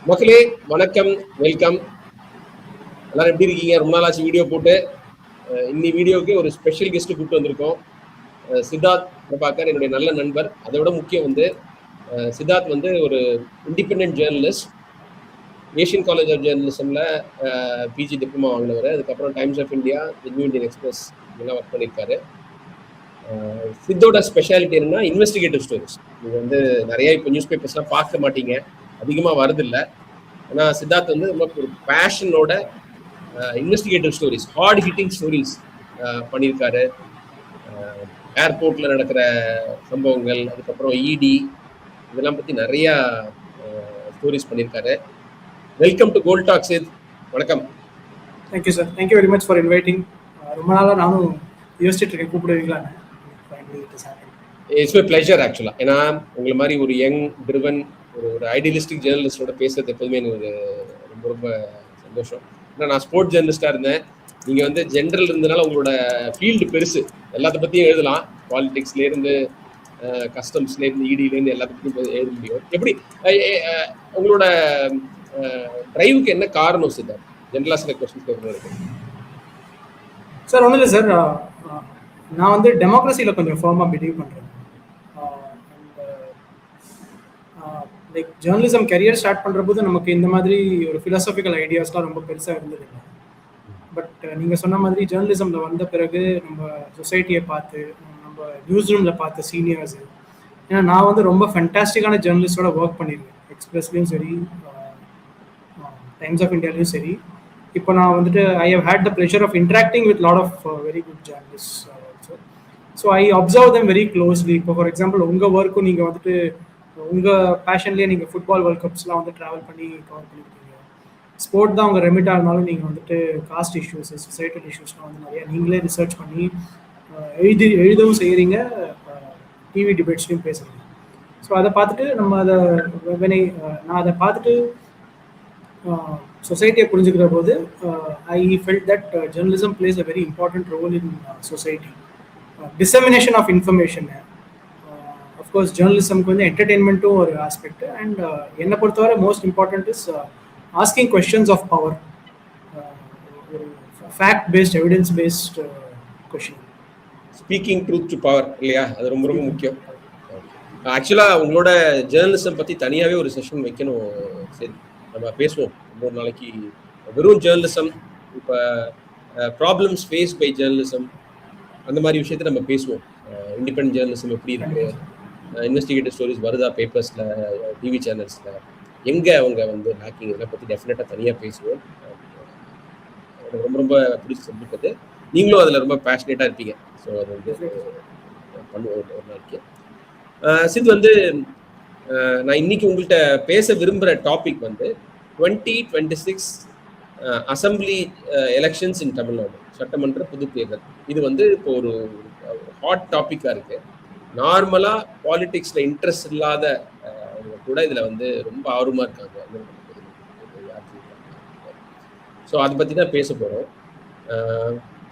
மக்களே வணக்கம், வெல்கம். எல்லாரும் எப்படி இருக்கீங்க? ரொம்ப நாள் ஆச்சு வீடியோ போட்டு. இன்னி வீடியோவுக்கு ஒரு ஸ்பெஷல் கெஸ்ட் கூப்பிட்டு வந்திருக்கோம். சித்தார்த் பிரபாகர் என்னுடைய நல்ல நண்பர். அதை விட முக்கியம் வந்து சித்தார்த் வந்து ஒரு independent journalist. Asian college of ஜேர்னலிசம்ல பிஜி டிப்ளமா வாங்கினவர். அதுக்கப்புறம் Times of India, New Indian Express இதெல்லாம் ஒர்க் பண்ணியிருக்காரு. சித்தோட ஸ்பெஷாலிட்டி என்னன்னா இன்வெஸ்டிகேட்டிவ் ஸ்டோரிஸ். நீங்கள் வந்து நிறைய இப்போ நியூஸ் பேப்பர்ஸ்லாம் பார்க்க மாட்டீங்க, அதிகமாக வருதில்லை. ஆனால் சித்தார்த் வந்து ரொம்ப ஒரு பேஷனோட investigative stories, hard hitting stories பண்ணியிருக்காரு. ஏர்போர்ட்டில் நடக்கிற சம்பவங்கள், அதுக்கப்புறம் இடி இதெல்லாம் பற்றி நிறையா ஸ்டோரிஸ் பண்ணியிருக்காரு. Welcome to cold talk Sid. வணக்கம். Thank you sir, thank you very much for inviting. ரொம்ப நாளாக நானும் யோசிச்சுட்டு இருக்கேன் கூப்பிடுவீங்களான்னு. இட்ஸ் மை பிளஷர் ஆக்சுவலாக. ஏன்னா உங்களை மாதிரி ஒரு யங் ட்ரிவன் ஒரு ஐடியலிஸ்டிக் ஜேர்னலிஸ்டோட பேசுறது எப்போதுமே எனக்கு ரொம்ப ரொம்ப சந்தோஷம். ஏன்னா நான் ஸ்போர்ட்ஸ் ஜேர்னலிஸ்டாக இருந்தேன். நீங்கள் வந்து ஜென்ரல் இருந்ததுனால உங்களோட ஃபீல்டு பெருசு, எல்லாத்த பற்றியும் எழுதலாம். பாலிடிக்ஸ்லேருந்து கஸ்டம்ஸ்லேருந்து இடியிலேருந்து எல்லாத்த பற்றியும் எழுத முடியும். எப்படி உங்களோட ட்ரைவுக்கு என்ன காரணம் சித்தார்த்? ஜென்ரலாக சில கொஸ்டின்ஸ் கேட்கணும் சார். ஒன்றும் இல்லை சார், நான் வந்து டெமோக்ரஸியில் கொஞ்சம் ஃபார்மாக பிலீவ் பண்ணுறேன். லைக் ஜேர்னலிசம் கரியர் ஸ்டார்ட் பண்ணுற போது நமக்கு இந்த மாதிரி ஒரு ஃபிலாசபிக்கல் ஐடியாஸ்லாம் ரொம்ப பெருசாக இருந்தது. பட் நீங்கள் சொன்ன மாதிரி ஜேர்னலிசமில் வந்த பிறகு நம்ம சொசைட்டியை பார்த்து, நம்ம நியூஸ் ரூமில் பார்த்த சீனியர்ஸு, ஏன்னா நான் வந்து ரொம்ப ஃபென்டாஸ்டிக்கான ஜேர்னலிஸ்டோட ஒர்க் பண்ணியிருக்கேன். எக்ஸ்பிரஸ்லேயும் சரி, டைம்ஸ் ஆஃப் இந்தியாலையும் சரி. இப்போ நான் வந்துட்டு I have had the pleasure of interacting with lot of very good journalist also. So I observe them very closely. இப்போ ஃபார் எக்ஸாம்பிள் உங்கள் ஒர்க்கும் நீங்கள் வந்துட்டு உங்கள் பேஷன்லேயே நீங்கள் ஃபுட்பால் வேர்ல்ட் கப்ஸ்லாம் வந்து ட்ராவல் பண்ணி கவர் பண்ணியிருக்கீங்க. ஸ்போர்ட் தான் உங்கள் ரெமிட்டாக இருந்தாலும் நீங்கள் வந்துட்டு காஸ்ட் இஷ்யூஸ், சொசைட்டல் இஷ்யூஸ்லாம் வந்து நிறையா நீங்களே ரிசர்ச் பண்ணி எழுதவும் செய்கிறீங்க, டிவி டிபேட்ஸ்லையும் பேசுகிறீங்க. ஸோ அதை பார்த்துட்டு நான் அதை பார்த்துட்டு சொசைட்டியை புரிஞ்சுக்கிற போது I felt that journalism plays a very important role in society. Dissemination of information. Of course ஜேர்னலிசம்க்கு வந்து என்டர்டெயின்மெண்ட்டும் ஒரு ஆஸ்பெக்ட். அண்ட் என்னை பொறுத்தவரை most important is asking questions of power, fact based, evidence based question. Speaking truth to power இல்லையா? அது ரொம்ப ரொம்ப முக்கியம். ஆக்சுவலாக உங்களோட ஜேர்னலிசம் பற்றி தனியாகவே ஒரு செஷன் வைக்கணும். சரி, நம்ம பேசுவோம் இன்னொரு நாளைக்கு. வெறும் ஜேர்னலிசம், இப்போ ப்ராப்ளம்ஸ் ஃபேஸ் பை ஜேர்னலிசம், அந்த மாதிரி விஷயத்த நம்ம பேசுவோம். இண்டிபெண்ட் ஜேர்னலிசம் எப்படி இருக்கு, இன்வெஸ்டிகேட்டிவ் ஸ்டோரிஸ் வருதா பேப்பர்ஸில், டிவி சேனல்ஸில், எங்கே அவங்க வந்து ஹேக்கிங், இதெல்லாம் பற்றி டெஃபினட்டாக தனியாக பேசுவோம். எனக்கு ரொம்ப ரொம்ப பிடிச்ச சப்ஜெக்ட் அது. நீங்களும் அதில் ரொம்ப பேஷனேட்டாக இருப்பீங்க. ஸோ அது வந்து பண்ணுவோம் ஒரு நாளைக்கு. சித் வந்து நான் இன்னைக்கு உங்கள்கிட்ட பேச விரும்புகிற டாபிக் வந்து 2026 அசம்பிளி எலெக்ஷன்ஸ் இன் தமிழ்நாடு, சட்டமன்ற பொது தேர்தல். இது வந்து இப்போ ஒரு ஹாட் டாப்பிக்காக இருக்குது. நார்மலாக பாலிடிக்ஸில் இன்ட்ரெஸ்ட் இல்லாத கூட இதில் வந்து ரொம்ப ஆர்வமாக இருக்காங்க. ஸோ அதை பற்றி தான் பேச போகிறோம்.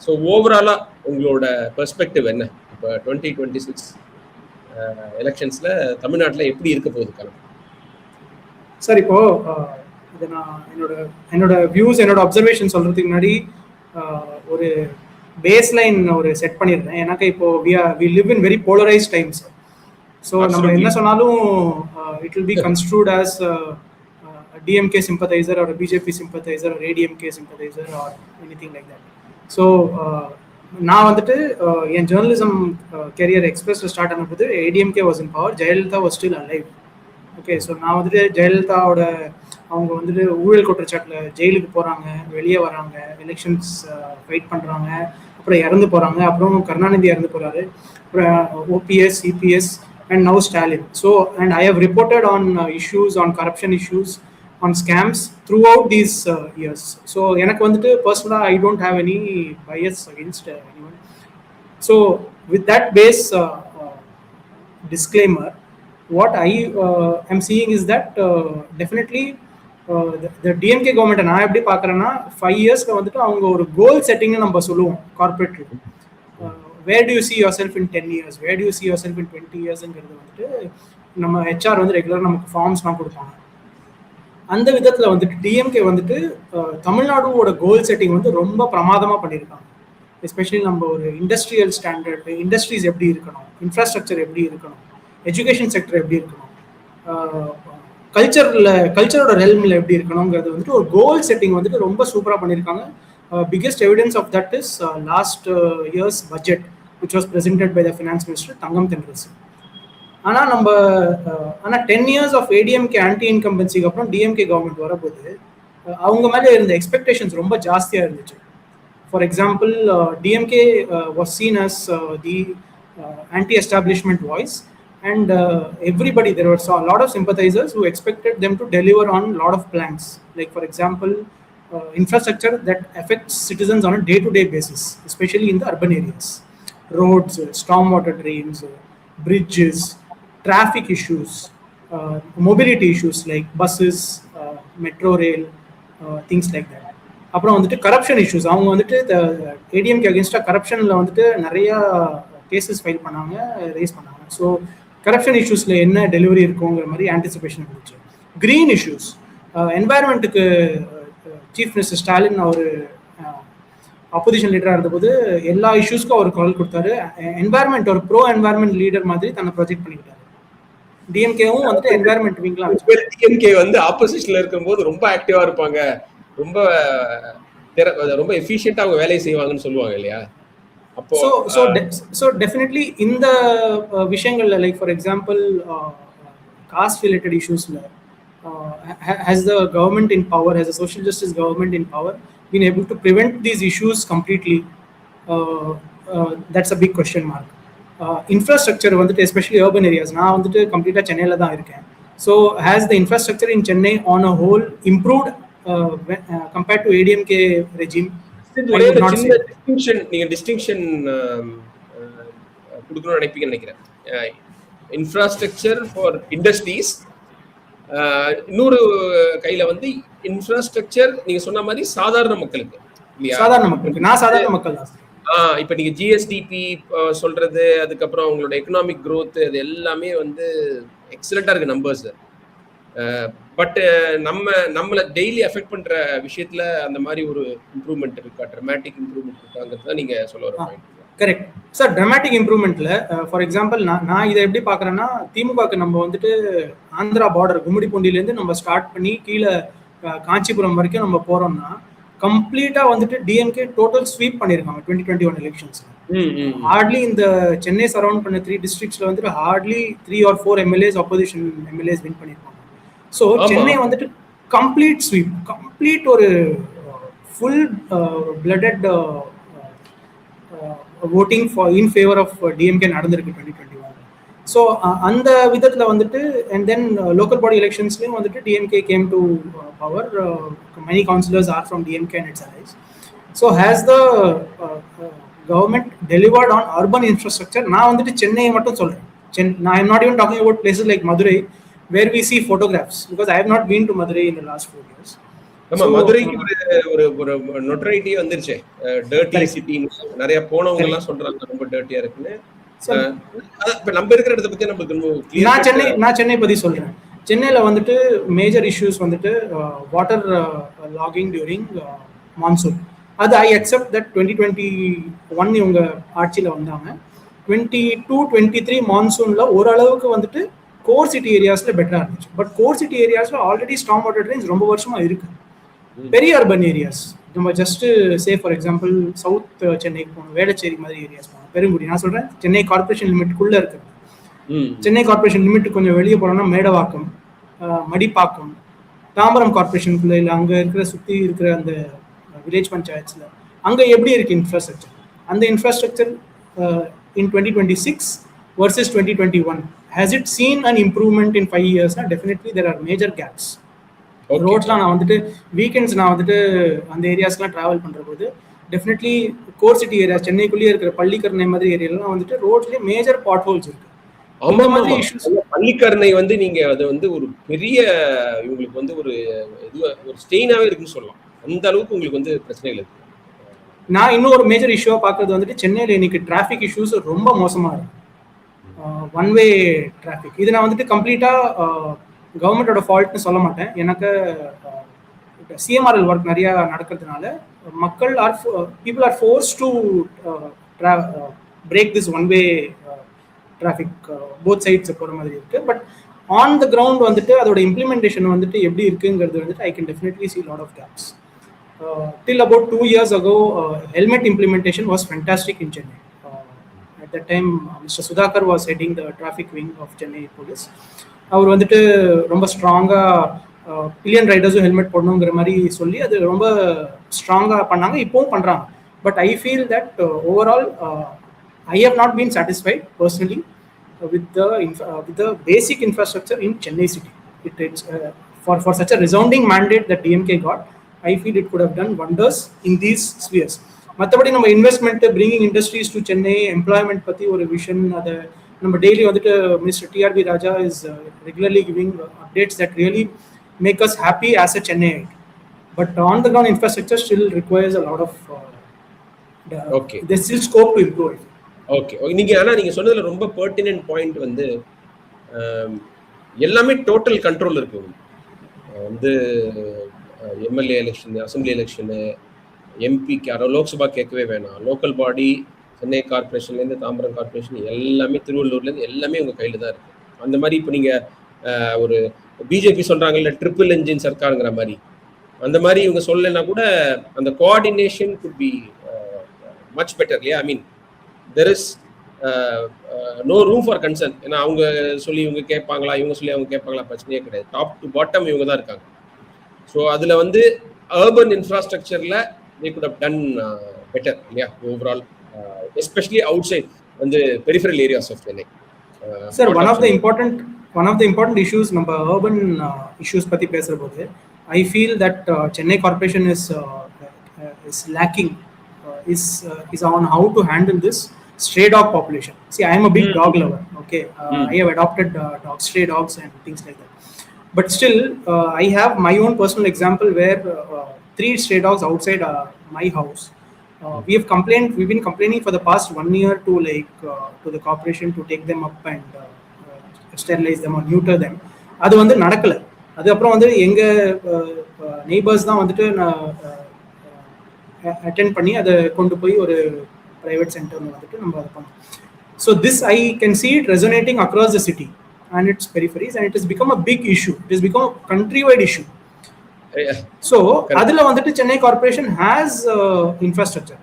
ஸோ ஓவராலாக உங்களோட பெர்ஸ்பெக்டிவ் என்ன? இப்போ 2026 எலெக்ஷன்ஸில் தமிழ்நாட்டில் எப்படி இருக்க போகுது காலம்? சார், இப்போது இதை நான் என்னோட வியூஸ், என்னோட அப்சர்வேஷன் சொல்கிறதுக்கு முன்னாடி ஒரு பேஸ்லைன் ஒரு செட் பண்ணியிருந்தேன். எனக்கு இப்போ we live in very polarised times. So நம்ம என்ன சொன்னாலும் it will be construed as DMK sympathiser or BJP sympathiser or ADMK sympathiser or anything like that. So நான் வந்துட்டு என் ஜேர்னலிசம் கெரியர் எக்ஸ்பிரஸில் ஸ்டார்ட் ஆனபோது ADMK was in power, Jayalalithaa was still alive. Okay, so நான் வந்துட்டு ஜெயலலிதாவோட அவங்க வந்துட்டு ஊழல் குற்றச்சாட்டில் ஜெயிலுக்கு போகிறாங்க, வெளியே வராங்க, எலெக்ஷன்ஸ் ஃபைட் பண்ணுறாங்க, அப்புறம் இறந்து போகிறாங்க, அப்புறம் கருணாநிதி இறந்து போகிறாரு, அப்புறம் OPS, EPS and now Stalin. So and I have reported on issues, on corruption issues, on scams throughout these years. So எனக்கு வந்துட்டு personally I don't have any bias against anyone. So with that base disclaimer, what I am seeing is that definitely the DMK government நான் எப்படி பார்க்குறேன்னா 5 இயர்ஸ்ல வந்துட்டு அவங்க ஒரு கோல் செட்டிங்னு நம்ம சொல்லுவோம் corporate. where do you see yourself in 10 years, where do you see yourself in 20 years ங்கிறது வந்துட்டு நம்ம ஹெச்ஆர் வந்து ரெகுலராக நமக்கு ஃபார்ம்ஸ்லாம் கொடுப்பாங்க. அந்த விதத்துல வந்துட்டு டிஎம்கே வந்துட்டு தமிழ்நாடுவோட கோல் செட்டிங் வந்து ரொம்ப பிரமாதமா பண்ணியிருக்காங்க. எஸ்பெஷலி நம்ம ஒரு இண்டஸ்ட்ரியல் ஸ்டாண்டர்ட், இண்டஸ்ட்ரீஸ் எப்படி இருக்கணும், இன்ஃப்ராஸ்ட்ரக்சர் எப்படி இருக்கணும், எஜுகேஷன் செக்டர் எப்படி இருக்கணும், கல்ச்சரோட ரெல்மில் எப்படி இருக்கணுங்கிறது வந்துட்டு ஒரு கோல் செட்டிங் வந்துட்டு ரொம்ப சூப்பராக பண்ணியிருக்காங்க. Biggest evidence of that is last year's budget which was presented by the finance minister Thangam Thennarasu. ஆனால் 10 இயர்ஸ் ஆஃப் ஏடிஎம்கே ஆன்டி இன்கம்பன்சிக்கு அப்புறம் டிஎம்கே கவர்மெண்ட் வரப்போது அவங்க மேலே இருந்த எக்ஸ்பெக்டேஷன்ஸ் ரொம்ப ஜாஸ்தியாக இருந்துச்சு. For example, DMK was seen as the anti-establishment voice, and everybody, there were a lot of sympathizers who expected them to deliver on a lot of plans, like for example infrastructure that affects citizens on a day-to-day basis, especially in the urban areas, roads, stormwater drains, bridges, traffic issues, mobility issues like buses, metro rail, things like that. அப்புறம் வந்துட்டு corruption issues, அவங்க வந்துட்டு ஏடிஎம்கே அகேன்ஸ்டாக கரப்ஷனில் வந்துட்டு நிறையா cases file பண்ணாங்க, raise பண்ணாங்க. ஸோ கரப்ஷன் இஷ்யூஸில் என்ன டெலிவரி இருக்குங்கிற மாதிரி ஆன்டிசிபேஷன் இருந்துச்சு. க்ரீன் இஷ்யூஸ், என்வாயர்மெண்ட்டுக்கு சீஃப் மினிஸ்டர் ஸ்டாலின் அவர் அப்போசிஷன் லீடராக இருந்தபோது எல்லா இஷ்யூஸ்க்கும் அவர் குரல் கொடுத்தாரு. என்வாயர்மெண்ட் ஒரு ப்ரோ என்வாயர்மெண்ட் லீடர் மாதிரி தன்னை ப்ரொஜெக்ட் பண்ணிக்கிட்டாரு. டிஎம்கேவும் வந்துட்டு என்வாயர்மெண்ட் விங்லாம், டிஎம்கே வந்து ஆப்போசிஷன்ல இருக்கும்போது ரொம்ப ஆக்டிவா இருப்பாங்க, ரொம்ப ரொம்ப எஃபிஷியன்ட்டா அவங்க வேலையை செய்வாங்கன்னு சொல்லுவாங்க இல்லையா? அப்போ so definitely இந்த விஷயங்கள்ல, like for example caste related இஷ்யூஸ்ல has the government in power, has the social justice government in power been able to prevent these issues completely? That's a big question mark. Infrastructure வந்துட்டு especially urban areas, நான் வந்துட்டு கம்ப்ளீட்டா சென்னையில தான் இருக்கேன். So has the infrastructure in Chennai on a whole improved compared to ADMK regime? நீங்க distinction கொடுக்கணும்னு நினைப்பீங்கன்னு நினைக்கிறேன். இன்ஃப்ராஸ்ட்ரக்சர் ஃபார் இண்டஸ்ட்ரீஸ், இன்னொரு கையில வந்து இன்ஃப்ராஸ்ட்ரக்சர் நீங்க சொன்ன மாதிரி சாதாரண மக்களுக்கு இல்லையா? சாதாரண மக்களுக்கு, நான் சாதாரண மக்கள் தான். இப்ப நீங்க ஜிஎஸ்டிபி சொல்றது, அதுக்கப்புறம் உங்களோட எக்கனாமிக் க்ரோத், அது எல்லாமே வந்து எக்ஸலண்டா இருக்கு நம்பர்ஸ். பட் நம்மளை டெய்லி அஃபெக்ட் பண்ற விஷயத்துல அந்த மாதிரி ஒரு இம்ப்ரூவ்மெண்ட் இருக்கா, ட்ராமேட்டிக் இம்ப்ரூவ்மெண்ட் இருக்காங்கிறது தான் நீங்க சொல்ல வர பாயிண்ட். Correct sir. ட்ராமேட்டிக் இம்ப்ரூவ்மெண்ட்ல ஃபார் எக்ஸாம்பிள் நான் இதை எப்படி பாக்குறேன்னா, திமுகக்கு நம்ம வந்துட்டு ஆந்திரா பார்டர் கும்மிடிப்பூண்டிலேருந்து நம்ம ஸ்டார்ட் பண்ணி கீழே காஞ்சிபுரம் வரைக்கும் நம்ம போறோம்னா கம்ப்ளீட்டா வந்துட்டு டிஎம்கே டோட்டல் ஸ்வீப் பண்ணிருக்காங்க 2021 எலெக்ஷன்ஸ். ஹார்ட்லி இந்த சென்னை சரௌண்ட் பண்ண 3 டிஸ்ட்ரிக்ட்ஸ்ல வந்துட்டு hardly 3 or 4 MLAs opposition MLAs win பண்ணிருக்காங்க. ஸோ சென்னை வந்துட்டு கம்ப்ளீட் ஸ்வீப், கம்ப்ளீட் ஒரு full blooded voting for in favor of DMK நடந்திருக்கு 2021. ஸோ அந்த விதத்தில் வந்துட்டு அண்ட் தென் லோக்கல் பாடி எலெக்ஷன்ஸ்லேயும் வந்துட்டு DMK came to power. Many councillors are from DMK and its allies. So has the government delivered on urban infrastructure? நான் வந்துட்டு சென்னையை மட்டும் சொல்கிறேன். நான் I'm not even talking about places like Madurai where we see photographs, because I have not been to Madurai in the last 4 years. ஆமா, மதுரைக்கு ஒரு நொட்டரைட்டி வந்துருச்சு, டர்ட்டி சிட்டி. நிறைய போனவங்க எல்லாம் சொல்றாங்க ரொம்ப டர்ட்டியா இருக்குன்னு. இப்ப நம்ம இருக்கிற இடத்தை பத்தி நமக்கு நான் சென்னை பத்தி சொல்றேன். சென்னையில வந்துட்டு மேஜர் இஷ்யூஸ் வந்துட்டு வாட்டர் லாகிங் டியூரிங் மான்சூன். அது ஐ அக்செப்ட் தட் 2021 இவங்க ஆட்சியில வந்தாங்க. 22-23 மான்சூன்ல ஓரளவுக்கு வந்துட்டு கோர் சிட்டி ஏரியாஸ்ல பெட்டரா இருந்துச்சு. பட் கோர் சிட்டி ஏரியாஸ்ல ஆல்ரெடி ஸ்டார்ம் வாட்டர் ட்ரெயின்ஸ் ரொம்ப வருஷமா இருக்கு. பெரிய அர்பன் ஏரியாஸ் நம்ம just say for example south சென்னைக்கு போகணும், வேளச்சேரி மாதிரி ஏரியாஸ் போகணும், பெருங்குடி. நான் சொல்றேன் சென்னை கார்பரேஷன் லிமிட்டுக்குள்ள இருக்கு. சென்னை கார்பரேஷன் லிமிட் கொஞ்சம் வெளியே போனோம்னா மேடவாக்கம், மடிப்பாக்கம், தாம்பரம் கார்பரேஷனுக்குள்ள இல்லை அங்கே இருக்கிற சுற்றி இருக்கிற அந்த வில்லேஜ் பஞ்சாயத்துல அங்கே எப்படி இருக்கு இன்ஃப்ராஸ்ட்ரக்சர்? அந்த infrastructure in 2026 versus 2021, has it seen an improvement in 5 years? Definitely there are major gaps. ரோட்ஸ்லாம் நான் வந்துட்டு வீக்கெண்ட்ஸ் நான் வந்துட்டு அந்த ஏரியாஸ்லாம் ட்ராவல் பண்ணுற போது டெஃபினெட்லி கோர் சிட்டி ஏரியா சென்னைக்குள்ளேயே இருக்கிற பள்ளிக்கரணை மாதிரி ஏரியாலாம் வந்துட்டு ரோட்ஸ்லேயே மேஜர் பாட் ஹோல்ஸ் இருக்கு. அந்த மாதிரி இஷ்யூஸ். பள்ளிக்கரணை வந்து நீங்க அது வந்து ஒரு பெரிய உங்களுக்கு வந்து ஒரு ஸ்டெயினாவே இருக்குன்னு சொல்லலாம். அந்த அளவுக்கு உங்களுக்கு வந்து பிரச்சனைகள் இருக்கு. நான் இன்னும் ஒரு மேஜர் இஷ்யூவா பார்க்கறது வந்துட்டு சென்னையில் இன்னைக்கு டிராஃபிக் இஷ்யூஸ் ரொம்ப மோசமா இருக்கு. One way traffic. இது நான் வந்துட்டு கம்ப்ளீட்டா கவர்மெண்டோட ஃபால்ட்னு சொல்ல மாட்டேன். எனக்கு சிஎம்ஆர்எல் ஒர்க் நிறைய நடக்கிறதுனால மக்கள் people are force to break this one way traffic both sides போகிற மாதிரி இருக்கு. பட் ஆன் த கிரவுண்ட் வந்துட்டு அதோட இம்ப்ளிமெண்டேஷன் வந்துட்டு எப்படி இருக்குங்கிறது வந்துட்டு I can definitely see lot of gaps. Till about 2 years ago, helmet implementation was fantastic in Chennai. At that time, Mr. Sudhakar was heading the traffic wing of Chennai Police. அவர் வந்துட்டு ரொம்ப ஸ்ட்ராங்காக billion ரைடர்ஸும் helmet போடணுங்கிற மாதிரி சொல்லி அது ரொம்ப ஸ்ட்ராங்காக பண்ணாங்க, இப்போவும் பண்ணுறாங்க. But I feel that overall I have not been satisfied personally with the basic infrastructure in Chennai city. It's for such a resounding mandate that DMK got, I feel it could have done wonders in these spheres. மற்றபடி நம்ம investment, bringing industries to Chennai, employment பற்றி ஒரு vision, அதை நம்ம daily வந்துட்டு minister TRB Raja is regularly giving updates that really make us happy as a சென்னைite. But on the ground infrastructure still requires a lot of there's still scope to improve. Okay, நீங்க சொன்னதுல ரொம்ப pertinent point வந்து எல்லாமே total control இருக்கு. வந்து MLA election, assembly election, எம்பிக்கு லோக்சபா கேட்கவே வேணாம், லோக்கல் பாடி சென்னை கார்பரேஷன்லேருந்து தாம்பரம் கார்பரேஷன் எல்லாமே, திருவள்ளூர்லேருந்து எல்லாமே உங்கள் கையில் தான் இருக்குது. அந்த மாதிரி இப்போ நீங்கள் ஒரு பிஜேபி சொல்கிறாங்கல்ல ட்ரிபிள் என்ஜின் சர்க்காருங்கிற மாதிரி, அந்த மாதிரி இவங்க சொல்லலைன்னா கூட அந்த coordination could be much better இல்லையா? ஐ மீன் there is no room for concern. ஏன்னா அவங்க சொல்லி இவங்க கேட்பாங்களா, இவங்க சொல்லி அவங்க கேட்பாங்களா, பிரச்சனையே கிடையாது. டாப் டு பாட்டம் இவங்க தான் இருக்காங்க. ஸோ அதில் வந்து அர்பன் இன்ஃப்ராஸ்ட்ரக்சரில் they could have done better இல்லையா ஓவரால், எஸ்பெஷலி அவுட் சைட் வந்து peripheral areas of Chennai. Sir, one of the important issues நம்ம அர்பன் இஷ்யூஸ் பற்றி பேசுகிற போது I feel that Chennai corporation is lacking is on how to handle this stray dog population. See, I am a big dog lover. Okay, I have adopted dogs, stray dogs and things like that. But still, I have my own personal example where 3 stray dogs outside my house. We've been complaining for the past 1 year to to the corporation to take them up and sterilize them or neuter them. அது வந்து நடக்கல. அது அப்புறம் வந்து எங்க neighbours தான் வந்துட்டு attend பண்ணி அதை கொண்டு போய் ஒரு பிரைவேட் சென்டர்ல வந்துட்டு நம்ம அதை பண்ணோம். So this I can see it resonating across the city and its peripheries, and it has become a big issue. It has become a countrywide issue. So அதுல வந்துட்டு Chennai corporation has infrastructure,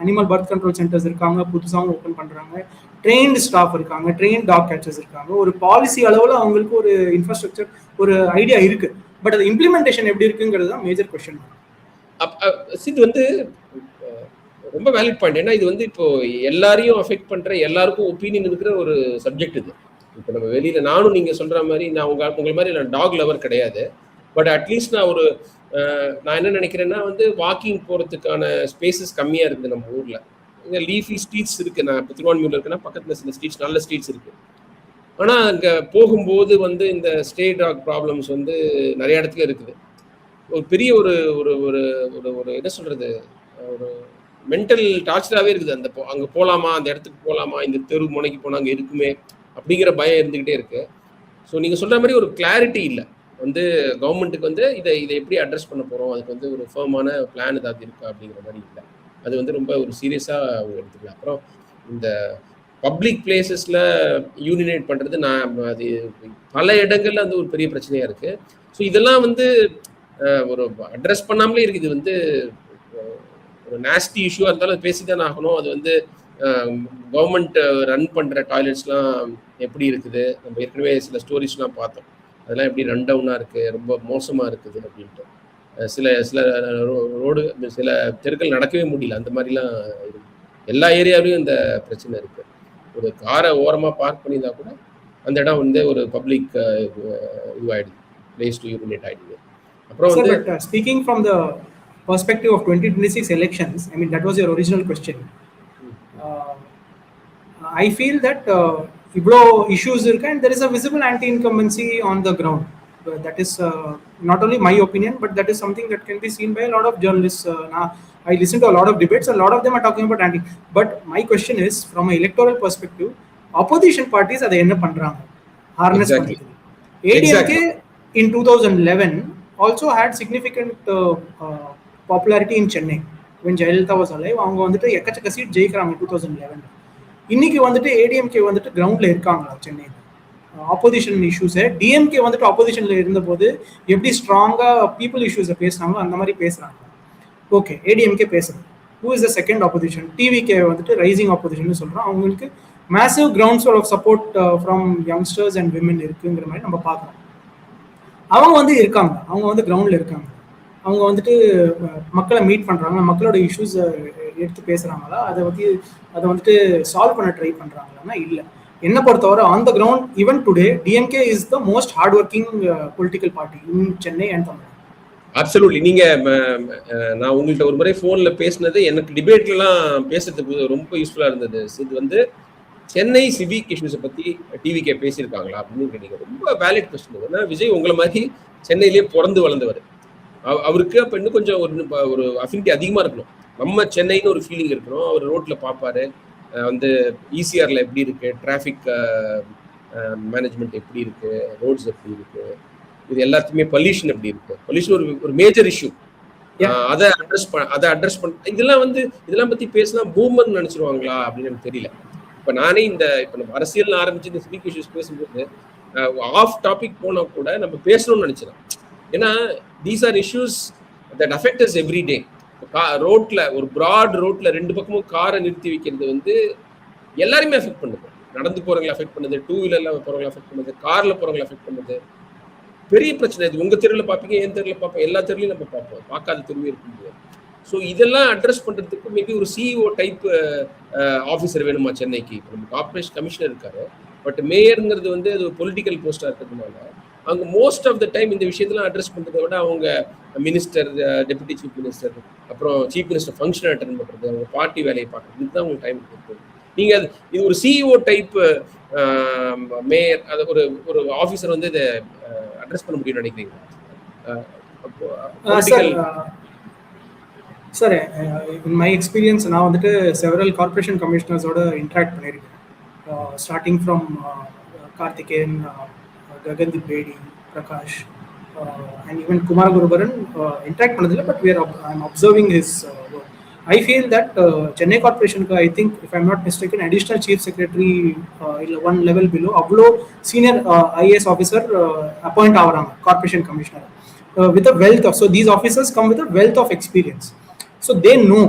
animal birth control centres இருக்காங்க, புதுசாகவும் open பண்றாங்க, trained staff இருக்காங்க, train talk catchers இருக்காங்க. ஒரு policy அளவில் அவங்களுக்கு ஒரு இன்ஃப்ராஸ்ட்ரக்சர், ஒரு ஐடியா இருக்கு. பட் அது இம்ப்ளிமெண்டேஷன் எப்படி இருக்குங்கிறது தான் மேஜர் கொஸ்டின். இது வந்து ரொம்ப வேலிட் பாயிண்ட். ஏன்னா இது வந்து இப்போ எல்லாரையும் அஃபெக்ட் பண்ற, எல்லாருக்கும் ஒப்பீனியன் இருக்கிற ஒரு சப்ஜெக்ட் இது. இப்போ நம்ம வெளியில, நானும் நீங்க சொல்ற மாதிரி நான் உங்களை மாதிரி நான் டாக் லவர் கிடையாது. பட் அட்லீஸ்ட் நான் என்ன நினைக்கிறேன்னா வந்து வாக்கிங் போறதுக்கான ஸ்பேசஸ் கம்மியா இருக்குது நம்ம ஊர்ல. இங்க லீஃபி ஸ்ட்ரீட்ஸ் இருக்கு. நான் இப்போ திருவான்மியூர்ல இருக்குன்னா பக்கத்துல சில ஸ்ட்ரீட்ஸ், நல்ல ஸ்ட்ரீட்ஸ் இருக்கு. ஆனா அங்க போகும்போது வந்து இந்த ஸ்டே டாக் ப்ராப்ளம்ஸ் வந்து நிறைய இடத்துல இருக்குது. ஒரு பெரிய ஒரு ஒரு ஒரு ஒரு என்ன சொல்றது, ஒரு மென்டல் டார்ச்சராகவே இருக்குது. அந்த அங்கே போகலாமா, அந்த இடத்துக்கு போகலாமா, இந்த தெரு முனைக்கு போனால் அங்கே இருக்குமே அப்படிங்கிற பயம் இருந்துக்கிட்டே இருக்கு. ஸோ நீங்கள் சொல்கிற மாதிரி ஒரு கிளாரிட்டி இல்லை வந்து கவர்மெண்ட்டுக்கு வந்து இதை எப்படி அட்ரஸ் பண்ண போகிறோம், அதுக்கு வந்து ஒரு ஃபர்மான பிளான் ஏதாவது இருக்கா அப்படிங்கிற மாதிரி இல்லை. அது வந்து ரொம்ப ஒரு சீரியஸாக அவங்க எடுத்துக்கலாம். அப்புறம் இந்த பப்ளிக் பிளேசஸில் யூனினேட் பண்ணுறது, அது பல இடங்கள்ல வந்து ஒரு பெரிய பிரச்சனையாக இருக்குது. ஸோ இதெல்லாம் வந்து ஒரு அட்ரஸ் பண்ணாமலே இருக்குது. வந்து ஒரு நாஸ்டி இஷ்யூவாக இருந்தாலும் பேசி தானே ஆகணும். அது வந்து கவர்மெண்ட் ரன் பண்ணுற டாய்லெட்ஸ்லாம் எப்படி இருக்குது, நம்ம ஏற்கனவே சில ஸ்டோரிஸ்லாம் பார்த்தோம். அதெல்லாம் எப்படி ரன் டவுனாக இருக்குது, ரொம்ப மோசமாக இருக்குது அப்படின்ட்டு. சில சில ரோடு, சில தெருக்கள் நடக்கவே முடியல, அந்த மாதிரிலாம் இருக்குது. எல்லா ஏரியாவிலையும் இந்த பிரச்சனை இருக்குது. ஒரு காரை ஓரமாக பார்க் பண்ணியிருந்தா கூட அந்த இடம் வந்து ஒரு பப்ளிக் இதுவாகிடுது, பிளேஸ் டு யூரினேட் ஆகிடுது. Speaking from the perspective of 2026 elections, I mean that was your original question. I feel that iblo issues irukku and there is a visible anti-incumbency on the ground. That is not only my opinion, but that is something that can be seen by a lot of journalists. I listen to a lot of debates, a lot of them are talking about anti. But my question is, from an electoral perspective, opposition parties adha enna pandranga, harness exactly. ADMK in 2011 also had significant popularity in Chennai when Jayalalitha was alive. அவங்க வந்துட்டு எக்கச்சக்க seat ஜெயிக்கிறாங்க 2011. இன்னைக்கு வந்துட்டு ஏடிஎம்கே வந்துட்டு கிரவுண்ட்ல இருக்காங்களா Chennai opposition இஷ்யூஸை DMK வந்துட்டு ஆப்போசிஷன்ல இருந்தபோது எப்படி ஸ்ட்ராங்கா பீப்புள் இஷ்யூஸை பேசுனாங்களோ அந்த மாதிரி பேசுறாங்க. ஓகே, ஏடிஎம்கே பேசுறது. Who is the second opposition? TVK வந்துட்டு ரைசிங் ஆப்போசிஷன் சொல்றோம். அவங்களுக்கு massive grounds of support from youngsters and women இருக்குங்கிற மாதிரி நம்ம பார்க்குறோம். அவங்க வந்து இருக்காங்க, அவங்க வந்து கிரவுண்ட்ல இருக்காங்க, அவங்க வந்துட்டு மக்களை மீட் பண்றாங்க, மக்களோட இஷ்யூஸ் எடுத்து பேசுறாங்களா, அதை வந்துட்டு சால்வ் பண்ண ட்ரை பண்றாங்களா? இல்லை. என்ன பொறுத்தவரை on the ground even today DMK is the most hard working political party in Chennai and Tamil Nadu. Absolutely. நீங்க நான் உங்கள்கிட்ட ஒரு முறை போன்ல பேசினது எனக்கு டிபேட்லாம் பேசுறதுக்கு ரொம்ப யூஸ்ஃபுல்லா இருந்தது. இது வந்து சென்னை சிவிக் இஷ்யூஸை பத்தி டிவிகே பேசியிருக்காங்களா அப்படின்னு கேட்டீங்க. ரொம்ப வேலிட் கொஸ்டின். ஏன்னா விஜய் உங்களை மாதிரி சென்னையிலேயே பிறந்து வளர்ந்தவர். அவருக்கு அப்ப இன்னும் கொஞ்சம் ஒரு அஃபினிட்டி அதிகமா இருக்கணும். நம்ம சென்னைன்னு ஒரு ஃபீலிங் இருக்கணும். அவர் ரோட்ல பார்ப்பாரு, வந்து இசிஆர்ல எப்படி இருக்கு, டிராஃபிக் மேனேஜ்மெண்ட் எப்படி இருக்கு, ரோட்ஸ் எப்படி இருக்கு, இது எல்லாத்தையுமே பொல்யூஷன் எப்படி இருக்கு. பொல்யூஷன் ஒரு மேஜர் இஷ்யூ. அதை அட்ரஸ் பண்ண இதெல்லாம் பத்தி பேசினா பூமர் நினைச்சிருவாங்களா அப்படின்னு எனக்கு தெரியல. இப்ப நானே இப்ப நம்ம அரசியல் ஆரம்பிச்சு இந்த சிவிக் இஷ்யூஸ் பேசும்போது ஆஃப் டாபிக் போனா கூட நம்ம பேசணும்னு நினைச்சிடலாம். ஏன்னா these are issues that affect as every day. ரோட்ல ஒரு பிராட் ரோட்ல ரெண்டு பக்கமும் காரை நிறுத்தி வைக்கிறது வந்து எல்லாருமே அஃபெக்ட் பண்ணுது. நடந்து போறவங்களை அஃபெக்ட் பண்ணுது, டூ வீலர்ல போறவங்களை அஃபெக்ட் பண்ணுது, கார்ல போறவங்களை அஃபெக்ட் பண்ணுது. பெரிய பிரச்சனை இது. உங்க தெருவில் பார்ப்பீங்க, என் தெருவில் பார்ப்போம், எல்லா தெருலையும் நம்ம பார்ப்போம், பார்க்காத தெருவே இருக்க முடியாது. ஸோ இதெல்லாம் அட்ரஸ் பண்றதுக்கு மேபி ஒரு சிஇஓ டைப் ஆஃபீஸர் வேணுமா சென்னைக்கு? இப்போ நம்ம கார்பரேஷன் கமிஷனர் இருக்காரு, பட் மேயருங்கிறது வந்து அது பொலிட்டிக்கல் போஸ்டா இருக்கிறதுனால அவங்க மோஸ்ட் ஆஃப் த டைம் இந்த விஷயத்தெல்லாம் அட்ரஸ் பண்றதை விட அவங்க மினிஸ்டர், டெபுட்டி சீஃப் மினிஸ்டர், அப்புறம் சீஃப் மினிஸ்டர் ஃபங்க்ஷன் அட்டென்ட் பண்றது, அவங்க பார்ட்டி வேலையை பார்க்கறது, இதுதான் உங்களுக்கு டைம் கொடுக்குது. நீங்க இது ஒரு சிஇஓ டைப் மேயர், அது ஒரு ஆஃபீஸர் வந்து இதை அட்ரஸ் பண்ண முடியும்னு நினைக்கிறீங்க? சார், இன் மை எக்ஸ்பீரியன்ஸ் நான் வந்துட்டு செவரல் கார்பரேஷன் கமிஷனர்ஸோட இன்ட்ராக்ட் பண்ணியிருக்கேன். Starting from Karthikeyan, Gagandeep Bedi, Prakash and even Kumaraguruparan interact பண்ணதில்லை. But I am observing his work. I feel that Chennai Corporation, I think, if I'm not mistaken, additional chief secretary one level below, avlo senior IAS officer appoint avaranga corporation commissioner with a wealth of, so these officers come with a wealth of experience, so they know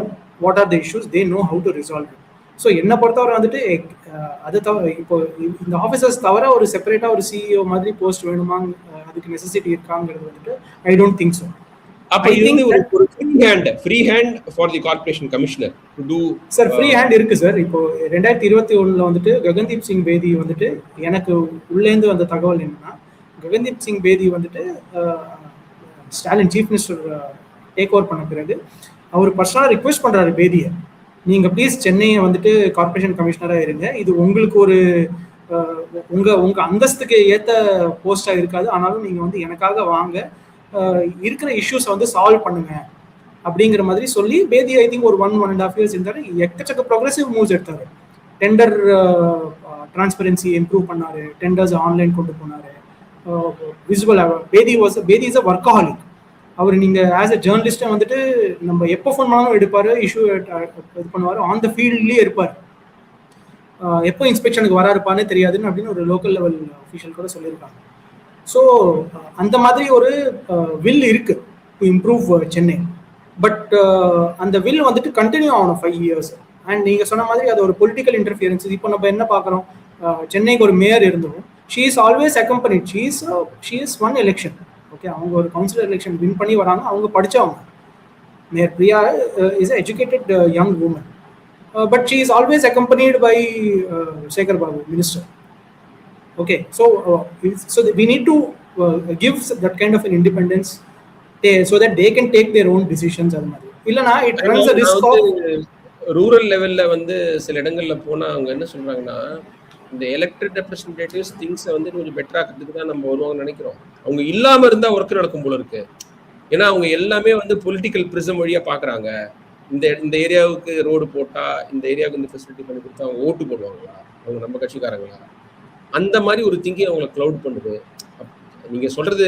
what are the issues, they know how to resolve it. So என்ன பொறுத்தவரை வந்துட்டு அது இப்போ இந்த officers தவிர ஒரு செப்பரேட்டா ஒரு CEO மாதிரி போஸ்ட் வேணுமா, அதுக்கு நெசசிட்டி இருக்காங்கிறது வந்துட்டு ஐ டோன்ட் திங்க் ஸோ. அப்ப இது ஒரு free hand for the corporation commissioner to to. Sir, free hand இருக்கு சார். இப்போ 2021 வந்துட்டு ககன்தீப் சிங் பேதி வந்துட்டு, எனக்கு உள்ளேந்து வந்த தகவல் என்னன்னா, ககன்தீப் சிங் பேதி வந்துட்டு Stalin chief minister take over பண்ண பிறகு அவர் பர்சனலாக ரிக்வெஸ்ட் பண்றாரு பேதியை, நீங்க ப்ளீஸ் சென்னையை வந்துட்டு கார்ப்பரேஷன் கமிஷனராக இருங்க, இது உங்களுக்கு ஒரு உங்க அந்தஸ்துக்கு ஏற்ற போஸ்டா இருக்காது, ஆனாலும் நீங்க வந்து எனக்காக வாங்க, இருக்கிற இஷ்யூஸை வந்து சால்வ் பண்ணுங்க அப்படிங்கிற மாதிரி சொல்லி பேதி ஐ திங்க் ஒரு 1.5 years இருந்தாரு. எக்கச்சக்க ப்ரோக்ரெசிவ் மூவ்ஸ் எடுத்தாரு. டெண்டர் டிரான்ஸ்பரன்சி இம்ப்ரூவ் பண்ணாரு, டெண்டர்ஸ் ஆன்லைன் கொண்டு போனாரு. விசுவல் பேதி இஸ் அ ஒர்க்கஹாலிக். அவர் நீங்க ஆஸ் அ ஜேர்னலிஸ்டா வந்துட்டு நம்ம எப்போ ஃபோன் பண்ணாலும் எடுப்பாரு, இஷ்யூ இது பண்ணுவாரு, ஆன் த ஃபீல்ட்லயே இருப்பார். எப்போ இன்ஸ்பெக்ஷனுக்கு வராருப்பானே தெரியாதுன்னு அப்படின்னு ஒரு லோக்கல் லெவல் அஃபீஷியல் கூட சொல்லியிருக்காங்க. ஸோ அந்த மாதிரி ஒரு வில் இருக்கு டு இம்ப்ரூவ் சென்னை. பட் அந்த வில் வந்துட்டு கண்டினியூ ஆகணும் 5 years. அண்ட் நீங்க சொன்ன மாதிரி அது ஒரு பொலிட்டிக்கல் இன்டர்ஃபியரன்ஸ். இப்போ நம்ம என்ன பார்க்குறோம், சென்னைக்கு ஒரு மேயர் இருந்தோம், she is always accompanied, she is one election. Okay, அவங்க ஒரு கவுன்சிலர் எலெக்ஷன் வின் பண்ணி வராங்க, அவங்க படித்தவங்க. Mayor Priya is educated young woman, but she is always accompanied by Sekar Babu, minister. Okay, so we need to give that kind of an independence so that they can take their own decisions. அது மாதிரி இல்லனா it runs the risk of rural லெவல்ல வந்து சில இடங்கள்ல போனா அவங்க என்ன சொல்றாங்கன்னா, இந்த எலெக்டட் ரெப்ரசன்டேட்டிவ்ஸ் திங்ஸை வந்து கொஞ்சம் பெட்டரா ஆக்கிறதுக்கு தான் நம்ம வருவாங்கன்னு நினைக்கிறோம். அவங்க இல்லாம இருந்தா ஒர்க் நடக்கும் போல இருக்கு. ஏன்னா அவங்க எல்லாமே வந்து பொலிட்டிக்கல் பிரிசம் வழியா பாக்குறாங்க. இந்த ஏரியாவுக்கு ரோடு போட்டா, இந்த ஏரியாவுக்கு இந்த ஃபெசிலிட்டி பண்ணி கொடுத்தா அவங்க ஓட்டு போடுவாங்களா, அவங்க நம்ம கட்சிக்காரங்களா, அந்த மாதிரி ஒரு திங்கிங் அவங்களை க்ளவுட் பண்ணுது. நீங்க சொல்றது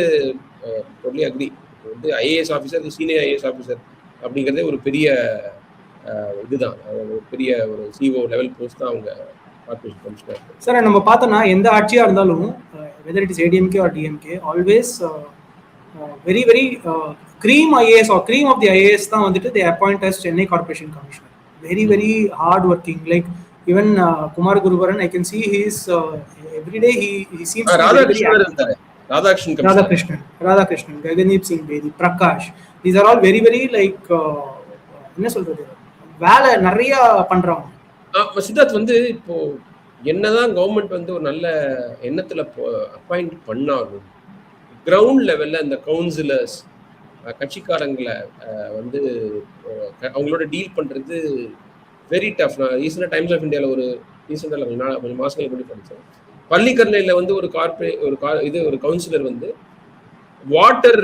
டோட்டலி அக்ரி. வந்து IAS officer, senior IAS officer அப்படிங்கிறதே ஒரு பெரிய இதுதான், ஒரு பெரிய ஒரு சிஓ லெவல் போஸ்ட் தான் அவங்க கார்பரேஷன் கமிஷனர். சார் நம்ம பார்த்தோம்னா எந்த ஆட்சியா இருந்தாலும் whether it is ADMK or DMK always very very cream IAS or cream of the IAS தான் வந்துட்டு they appoint as Chennai Corporation Commissioner. Very very hard working. Like even Kumar Guruvaran, I can see he is every day he seems to be very active. Radhakrishnan, Gagandeep Singh Bedi, Prakash. These are all very very like என்ன சொல்றது, வேலை நிறைய பண்றாங்க. சித்தார்த் வந்து இப்போ என்னதான் government வந்து ஒரு நல்ல எண்ணத்துல அப்பாயிண்ட் பண்ணாலும் கிரவுண்ட் லெவல்ல அந்த கவுன்சிலர்ஸ் கட்சிக்காரங்களை வந்து அவங்களோட டீல் பண்றது வெரி டஃப். நான் ரீசெண்டாக டைம்ஸ் ஆஃப் இந்தியாவில் ஒரு ரீசெண்டாக கொஞ்சம் மாசங்களுக்கு முன்னாடி படித்தேன். பள்ளிக்கரணையில் வந்து ஒரு கவுன்சிலர் வந்து வாட்டர்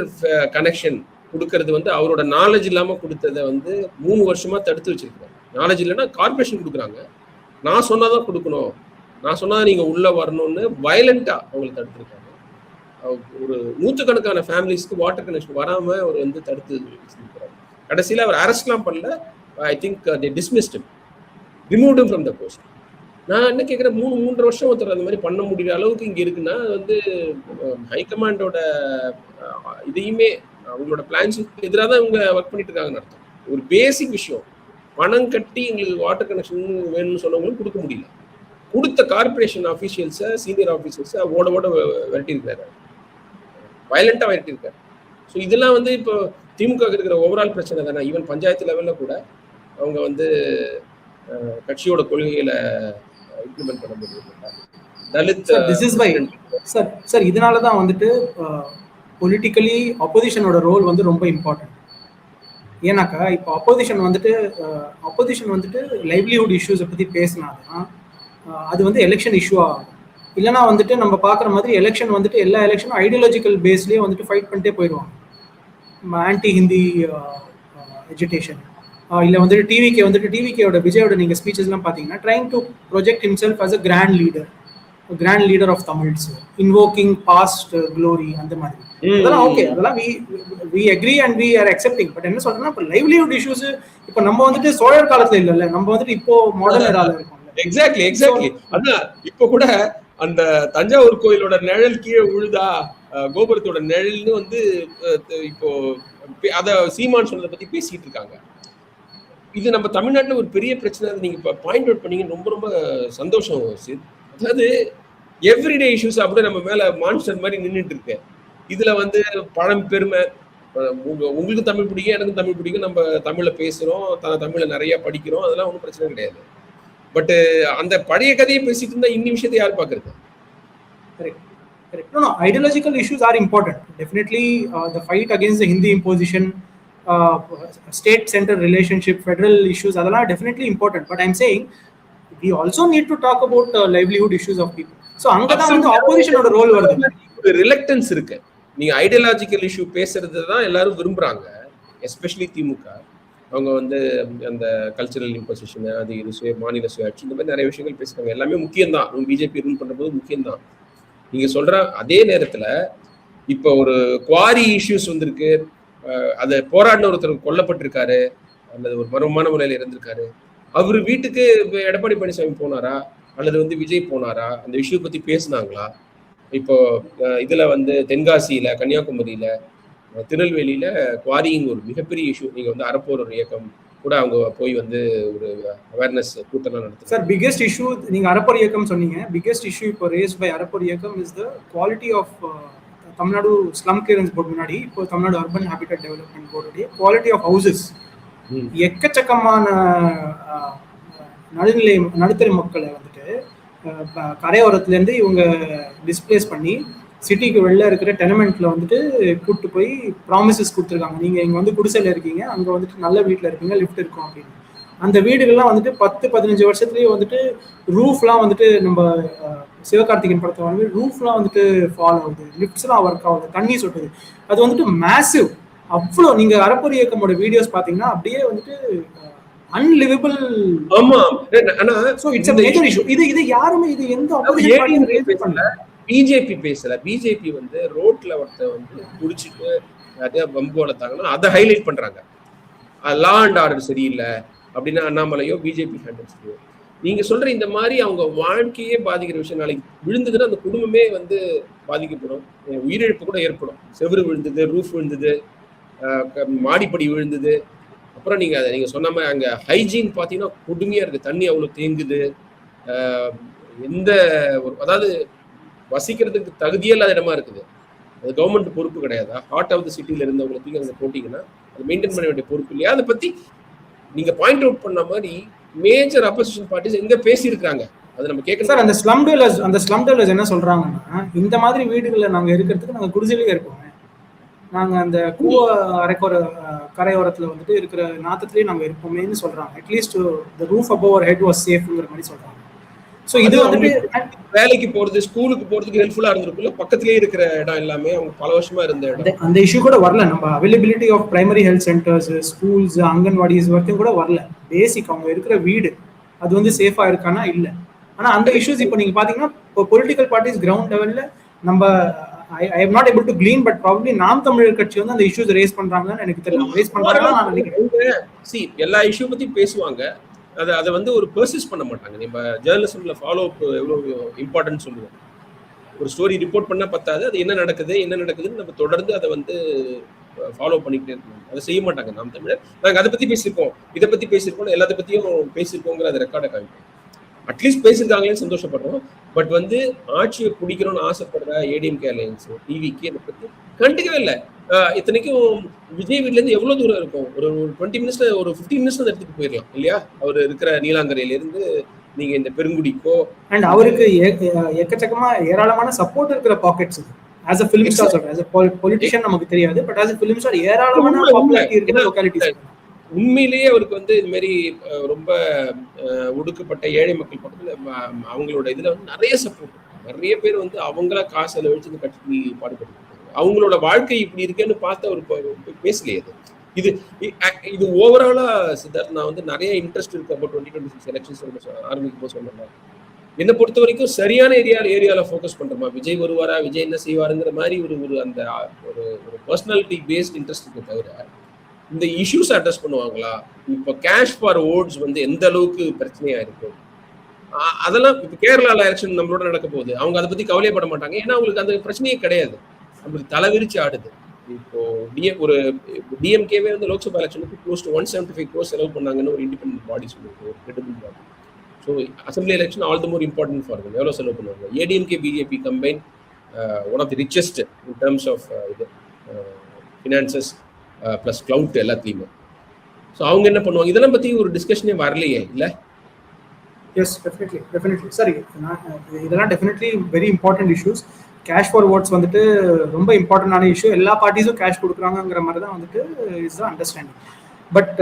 கனெக்ஷன் கொடுக்கறது வந்து அவரோட நாலேஜ் இல்லாமல் கொடுத்ததை வந்து 3 வருஷமா தடுத்து வச்சிருக்காங்க. நாலேஜ் இல்லைன்னா கார்பரேஷன் கொடுக்குறாங்க, நான் சொன்னாதான் கொடுக்கணும், நான் சொன்னாதான் நீங்க உள்ள வரணும்னு வயலண்டா அவங்களை தடுத்துருக்காங்க. ஒரு 100கணக்கான ஃபேமிலிஸ்க்கு வாட்டர் கனெக்ஷன் வராம அவர் வந்து தடுத்து வச்சிருக்கிறார். கடைசியில் அவர் அரெஸ்ட்லாம் பண்ணல. I think they dismissed him, removed him from the post. நான் என்ன கேட்குறேன், 3 வருஷம் ஒருத்தர் அந்த மாதிரி பண்ண முடிகிற அளவுக்கு இங்கே இருக்குன்னா வந்து ஹைகமாண்டோட இதையுமே அவங்களோட பிளான்ஸுக்கு எதிராக தான் இவங்க ஒர்க் பண்ணிட்டு இருக்காங்கன்னு அர்த்தம். ஒரு பேசிக் விஷயம், பணம் கட்டி எங்களுக்கு வாட்டர் கனெக்ஷன் வேணும்னு சொன்னவங்களும் கொடுக்க முடியல. கொடுத்த கார்பரேஷன் ஆஃபீஷியல்ஸை, சீனியர் ஆஃபீஸர்ஸை ஓட விரட்டியிருக்காரு, வயலண்டா விரட்டியிருக்காரு. ஸோ இதெல்லாம் வந்து இப்போ திமுக இருக்கிற ஓவரால் பிரச்சனை தானே. ஈவன் பஞ்சாயத்து லெவலில் கூட அவங்க வந்து கட்சியோட கொள்கைகளை இம்ப்ளிமெண்ட் பண்ண முடியும். தலித் சார் இதனால தான் வந்துட்டு பொலிட்டிக்கலி அப்போசிஷனோட ரோல் வந்து ரொம்ப இம்பார்ட்டன்ட். ஏன்னாக்கா இப்போ அப்போசிஷன் வந்துட்டு லைவ்லிஹுட் இஷ்யூஸை பற்றி பேசினாதான் அது வந்து எலெக்ஷன் இஷ்யூ ஆகும். இல்லைனா வந்துட்டு நம்ம பார்க்குற மாதிரி எலெக்ஷன் வந்துட்டு எல்லா எலெக்ஷனும் ஐடியாலஜிக்கல் பேஸ்லேயே வந்துட்டு ஃபைட் பண்ணிட்டே போயிடுவாங்க. ஆன்டி ஹிந்தி எஜுகேஷன் இல்லை வந்துட்டு டிவிகேயோட விஜயோட நீங்கள் ஸ்பீச்சஸ்லாம் பார்த்தீங்கன்னா trying to project himself as a grand leader of Tamils, invoking past glory, அந்த மாதிரி. அதெல்லாம் ஓகே, அதெல்லாம் we agree and we are accepting. But என்ன சொல்றேன்னா, இப்போ லைவ்லிஹுட் இஷ்யூஸ் இப்போ நம்ம வந்துட்டு சோழர் காலத்துல இல்லைல்ல, நம்ம வந்துட்டு இப்போ மாடர்ன் ஏரால இருக்கோம். எக்ஸாக்ட்லி. அதான் இப்போ கூட அந்த தஞ்சாவூர் கோயிலோட நிழல் கீழே விழுதா, கோபுரத்தோட நிழல்னு வந்து இப்போ அத சீமான் சொன்னதை பத்தி பேசிட்டு இருக்காங்க. இது நம்ம தமிழ்நாட்டில் ஒரு பெரிய பிரச்சனை. நீங்க இப்போ பாயிண்ட் அவுட் பண்ணீங்க, ரொம்ப ரொம்ப சந்தோஷம். அதாவது எவ்ரிடே இஷ்யூஸ் அப்படியே நம்ம மேல மான்ஸ்டர் மாதிரி நின்றுட்டு இருக்கு. இதுல வந்து பழம் பெருமை, உங்களுக்கு தமிழ் பிடிக்கும், எனக்கும் தமிழ் பிடிக்கும், நம்ம தமிழ்ல பேசுறோம், தமிழ்ல நிறைய படிக்கிறோம், அதெல்லாம் ஒன்றும் பிரச்சனை கிடையாது. பட் அந்த பழைய கதையை பேசிட்டு இருந்தா இன்னி விஷயத்தை யார் பாக்குறது? No, ideological issues are important. Definitely, the fight against the Hindi imposition, state-center relationship, federal issues, adala definitely important. But I'm saying we also need to talk about livelihood issues of people. So, anga da vandu opposition oda role varudhu. ஒரு reluctance இருக்கு. நீங்க ideological issue பேசுறது தான் எல்லாரும் விரும்புறாங்க, especially திமுக. அவங்க வந்து அந்த கல்ச்சரல் இம்போசிஷன், அது இது மாநில சுயாட்சி, இந்த மாதிரி நிறைய விஷயங்கள் பேசுறாங்க. எல்லாமே முக்கியம்தான், பிஜேபி ரூல் பண்றது முக்கியம்தான். நீங்க சொல்ற அதே நேரத்துல இப்ப ஒரு குவாரி இஷ்யூஸ் வந்திருக்கு, அதை போராடின ஒருத்தர் கொல்லப்பட்டிருக்காரு அல்லது ஒரு மர்மமான முறையில் இருந்திருக்காரு. அவரு வீட்டுக்கு எடப்பாடி பழனிசாமி போனாரா அல்லது வந்து விஜய் போனாரா? அந்த இஷ்யூ பத்தி பேசினாங்களா? இப்போ இதுல வந்து தென்காசியில, கன்னியாகுமரியில, திருநெல்வேலியில குவாரிங் ஒரு மிகப்பெரிய இஷ்யூ. நீங்க வந்து அறப்போர் ஒரு இயக்கம் கூட அவங்க போய் வந்து ஒரு அவேர்னஸ் கூட்டம்லாம் நடத்துறாங்க. சார், பிகெஸ்ட் இஷ்யூ நீங்க அறப்போர் இயக்கம் சொன்னீங்க. பிகெஸ்ட் இஷ்யூ இப்போ raised by Arappor Iyakkam is the quality of Tamil Nadu slum clearance board, முன்னாடி இப்போ தமிழ்நாடு அர்பன் ஹேபிட்டட் டெவலப்மெண்ட் போர்டுடைய குவாலிட்டி ஆஃப் ஹவுசஸ். எக்கச்சக்கமான நடுத்தர மக்களை வந்துட்டு கரையோரத்துலேருந்து இவங்க டிஸ்பிளேஸ் பண்ணி சிட்டிக்கு வெளில இருக்கிற டெனமெண்ட்ல வந்துட்டு கூப்பிட்டு போய் ப்ராமிசஸ் கொடுத்துருக்காங்க. நீங்கள் இங்கே வந்து குடிசையில் இருக்கீங்க, அங்கே வந்துட்டு நல்ல வீட்டில் இருக்கீங்க, லிஃப்ட் இருக்கும் அப்படின்னு. அந்த வீடுகள்லாம் வந்துட்டு 10-15 வருஷத்துலேயே வந்துட்டு ரூஃப்லாம் வந்துட்டு நம்ம சிவகார்த்திகேயன் படத்தை வந்து ரூஃப்லாம் வந்துட்டு ஃபால் ஆகுது, லிஃப்ட்ஸ்லாம் ஒர்க் ஆகுது, தண்ணி சொட்டுது. அது வந்துட்டு மேசிவ். அவ்வளோ நீங்கள் அறப்போர் இயக்கமோட வீடியோஸ் பார்த்தீங்கன்னா அப்படியே வந்துட்டு அன்லிவபிள். ஆமா, so it's a major issue. இது யாருமே இது எந்த ஆப்போசிஷன் பார்ட்டியும் ரேஸ் பண்ணல. பிஜேபி பேசல. பிஜேபி வந்து ரோட்ல ஒருத்த வந்து குடிச்சிட்டு அதே பம்பு வளர்த்தாங்கன்னா அதை ஹைலைட் பண்றாங்க. லா அண்ட் ஆர்டர் சரியில்லை அப்படின்னா அண்ணாமலையோ பிஜேபி ஹேண்டில்ஸ். நீங்க சொல்ற இந்த மாதிரி அவங்க வாழ்க்கையே பாதிக்கிற விஷயம் நாளைக்கு விழுந்ததுன்னா அந்த குடும்பமே வந்து பாதிக்கப்படும், உயிரிழப்பு கூட ஏற்படும். செவுரு விழுந்தது, ரூஃப் விழுந்தது, மாடிப்படி விழுந்தது. அப்புறம் நீங்க சொன்ன மாதிரி அங்க ஹைஜீன் பாத்தீங்கன்னா கொடுமையா இருக்கு. தண்ணி அவ்வளவு தேங்குது. எந்த ஒரு அதாவது வசிக்கிறதுக்கு தகுதியே இல்லாத இடமா இருக்குது. அது கவர்மெண்ட் பொறுப்பு கிடையாதா? ஹார்ட் ஆஃப் த சிட்டில இருந்தவங்களுக்கு அங்க போட்டீங்கன்னா அது மெயின்டைன் பண்ண வேண்டிய பொறுப்பு இல்லையா? அதை பத்தி நீங்க பாயிண்ட் அவுட் பண்ண மாதிரி மேஜர் அப்போசிஷன் பார்ட்டிஸ் எங்க பேசியிருக்காங்க, அது நம்ம கேட்கணும். சார், அந்த ஸ்லம் டெவலர்ஸ் என்ன சொல்றாங்கன்னா, இந்த மாதிரி வீடுகளில் நாங்க இருக்கிறதுக்கு நாங்க குடிசையிலேயே இருப்போம். நாங்க அந்த கூவ அரைக்கோர கரையோரத்துல வந்துட்டு இருக்கிற நாத்தத்திலேயே நாங்க இருப்போமேன்னு சொல்றாங்க. At least the roof above our head was சேஃப்ங்கிற மாதிரி சொல்றாங்க. ஸோ இது வந்துட்டு வேலைக்கு போறது, ஸ்கூலுக்கு போறதுக்கு ஹெல்ப்ஃபுல்லா இருந்திருக்குல்ல. பக்கத்திலேயே இருக்கிற இடம் எல்லாமே அவங்க பல வருஷமா இருந்த இடம். அந்த இஷ்யூ கூட வரல. நம்ம availability of primary health centres, schools, anganwadis வரைக்கும் கூட வரல. பேசிக் அவங்க இருக்கிற வீடு அது வந்து சேஃபா இருக்கானா இல்லை. ஆனா அந்த இஷ்யூஸ் இப்போ நீங்க பாத்தீங்கன்னா இப்போ பொலிட்டிக்கல் பார்ட்டிஸ் கிரவுண்ட் லெவல்ல நம்ம I am not able to clean, but probably நாம் தமிழர் கட்சி வந்து அந்த இஷ்யூஸ் ரேஸ் பண்றாங்கன்னு எனக்கு தெரியல. ரேஸ் பண்றாங்கன்னு நான் நினைக்கிறேன். எல்லா இஷ்யூ பத்தி பேசுவாங்க, அதை வந்து ஒரு பர்சிஸ்ட் பண்ண மாட்டாங்க. நம்ம ஜேர்னலிசம்ல ஃபாலோ அப் எவ்வளவு இம்பார்ட்டன்ட் சொல்லுவோம். ஒரு ஸ்டோரி ரிப்போர்ட் பண்ணா பத்தாது, அது என்ன நடக்குதுன்னு நம்ம தொடர்ந்து அதை வந்து ஃபாலோ பண்ணிக்கிட்டே இருக்கணும். அதை செய்ய மாட்டாங்க நாம் தமிழர். நாங்கள் அதை பத்தி பேசியிருக்கோம், இதை பத்தி பேசியிருக்கோம், எல்லாத்த பத்தியும் பேசியிருக்கோங்கிற அதை ரெக்கார்டை காமிப்போம். அட்லீஸ்ட் பேசியிருக்காங்களேன்னு சந்தோஷப்படுறோம். பட் வந்து ஆட்சியை பிடிக்கணும்னு ஆசைப்படுற ஏடிஎம்கே அலையன்ஸ், டிவிக்கு அதை பத்தி கண்டுக்கவே இல்லை. இத்தனைக்கும் விஜய் வீட்ல இருந்து எவ்வளவு தூரம் இருக்கும்? ஒரு 20 மினிட்ஸ்ல, ஒரு 15 மினிட்ஸ் எடுத்துட்டு போயிடலாம் இல்லையா? அவர் இருக்கிற நீலாங்கரையில இருந்து நீங்க இந்த பெருங்குடிக்கோ. அண்ட் அவருக்கு எக்கச்சக்கமா ஏராளமான சப்போர்ட் இருக்கிற pockets. as a film star, as a politician நமக்கு தெரியாது, but as a film star ஏராளமான பாப்புலாரிட்டி இருக்கிற லோகாலிட்டிஸ். உண்மையிலேயே அவருக்கு வந்து இது மாதிரி ரொம்ப ஒடுக்கப்பட்ட ஏழை மக்கள் பக்கத்துல அவங்களோட இதுல வந்து நிறைய சப்போர்ட். நிறைய பேர் வந்து அவங்களா காசு செலவழிச்சு இந்த கட்சிக்கு பாடுபட்டு அவங்களோட வாழ்க்கை இப்படி இருக்கேன்னு பார்த்து அவர் பேசலையே. இது இது ஓவராலா சித்தார்த், நான் வந்து நிறைய இன்ட்ரெஸ்ட் இருக்கு அப்போ 2026 எலெக்ஷன்ஸ் ஆரம்பிக்கும் போது சொன்னேன். என்னை பொறுத்த வரைக்கும் சரியான ஏரியால ஃபோக்கஸ் பண்றோமா? விஜய் வருவாரா, விஜய் என்ன செய்வாருங்கிற மாதிரி ஒரு அந்த ஒரு பர்சனாலிட்டி பேஸ்ட் இன்ட்ரெஸ்ட் இருக்கு தவிர இந்த இஷ்யூஸ் அட்ரஸ் பண்ணுவாங்களா? இப்போ கேஷ் ஃபார் ஓட்ஸ் வந்து எந்த அளவுக்கு பிரச்சனையா இருக்கும், அதெல்லாம் இப்போ கேரளால எலெக்ஷன் நம்மளோட நடக்க போகுது. அவங்க அதை பத்தி கவலையப்பட மாட்டாங்க, ஏன்னா அவங்களுக்கு அந்த பிரச்சனையே கிடையாது. நம்மளுக்கு தலைவிரிச்சு ஆடுது. இப்போ ஒரு டிஎம்கேவே வந்து லோக்சபா எலெக்ஷனுக்கு க்ளோஸ் டு 175 crores செலவு பண்ணாங்கன்னு ஒரு இண்டிபெண்டன்ட் பாடி சொல்லுது, ஒரு credible body. So assembly election all the more important for them. எவ்வளோ செலவு பண்ணுவாங்க? ADMK BJP combine one of the richest in terms of இது ஃபினான்சஸ் ப்ளஸ் கிளவுட் எல்லாத்தையுமே. ஸோ அவங்க என்ன பண்ணுவாங்க? இதெல்லாம் பற்றி ஒரு டிஸ்கஷனே வரலையே இல்லை? எஸ், டெஃபினெட்லி சரி. இதெல்லாம் definitely very important issues. Cash for votes வந்துட்டு ரொம்ப இம்பார்ட்டன்டான இஷ்யூ. எல்லா பார்ட்டிஸும் கேஷ் கொடுக்குறாங்கிற மாதிரி தான் வந்துட்டு இஸ் த அண்டர்ஸ்டாண்டிங். பட்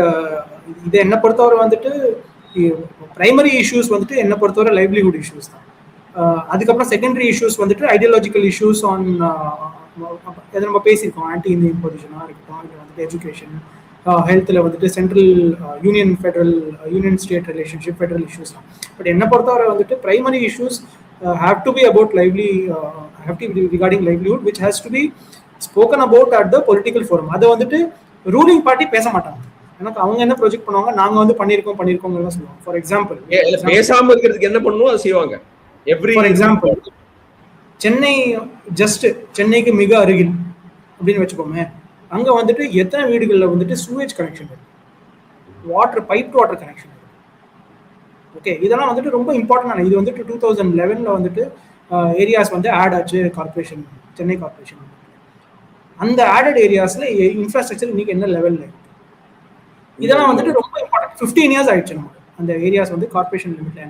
இதை என்னை பொறுத்தவரை வந்துட்டு பிரைமரி இஷ்யூஸ் வந்துட்டு என்னை பொறுத்தவரை லைவ்லிஹுட் இஷ்யூஸ் தான். அதுக்கப்புறம் செகண்டரி இஷ்யூஸ் வந்துட்டு ஐடியாலஜிக்கல் இஷ்யூஸ் ஆன் எதை நம்ம பேசியிருக்கோம். ஆன்டி இந்தியன் பொசிஷனாக இருக்கட்டும், இது வந்துட்டு எஜுகேஷன், ஹெல்த்தில் வந்துட்டு central union state relationship, federal issues தான். பட் என்னை பொறுத்தவரை வந்துட்டு primary issues have to be about have to be regarding livelihood, which has to be spoken about at the political forum. அது வந்துட்டு ரூலிங் பார்ட்டி பேச மாட்டாங்க. எனக்கு அவங்க என்ன ப்ரொஜெக்ட் பண்ணுவாங்க, நாங்க வந்து பண்ணிருக்கோம் சொல்லுவாங்க. ஃபார் எக்ஸாம்பிள் பேசாம இருக்கிறதுக்கு என்ன பண்ணணும் அதை செய்வாங்க. ஃபார் எக்ஸாம்பிள் சென்னைக்கு மிக அருகில் அப்படின்னு வச்சுக்கோமே, அங்க வந்துட்டு எத்தனை வீடுகள்ல வந்துட்டு சூவேஜ் கனெக்ஷன் இருக்கு, water pipe to water connection. Okay, இதெல்லாம் வந்துட்டு ரொம்ப இம்பார்ட்டன்டான. இது வந்துட்டு 2011 வந்துட்டு ஏரியாஸ் வந்து ஆட் ஆச்சு கார்பரேஷன், சென்னை கார்பரேஷன். அந்த ஆடட் ஏரியாஸ்ல இன்ஃப்ராஸ்ட்ரக்சர் இன்னைக்கு என்ன லெவல்ல இருக்கு, இதெல்லாம் வந்துட்டு ரொம்ப இம்பார்ட்டன்ட். 15 years ஆயிடுச்சு நமக்கு அந்த ஏரியாஸ் வந்து கார்பரேஷன் லிமிட்ல.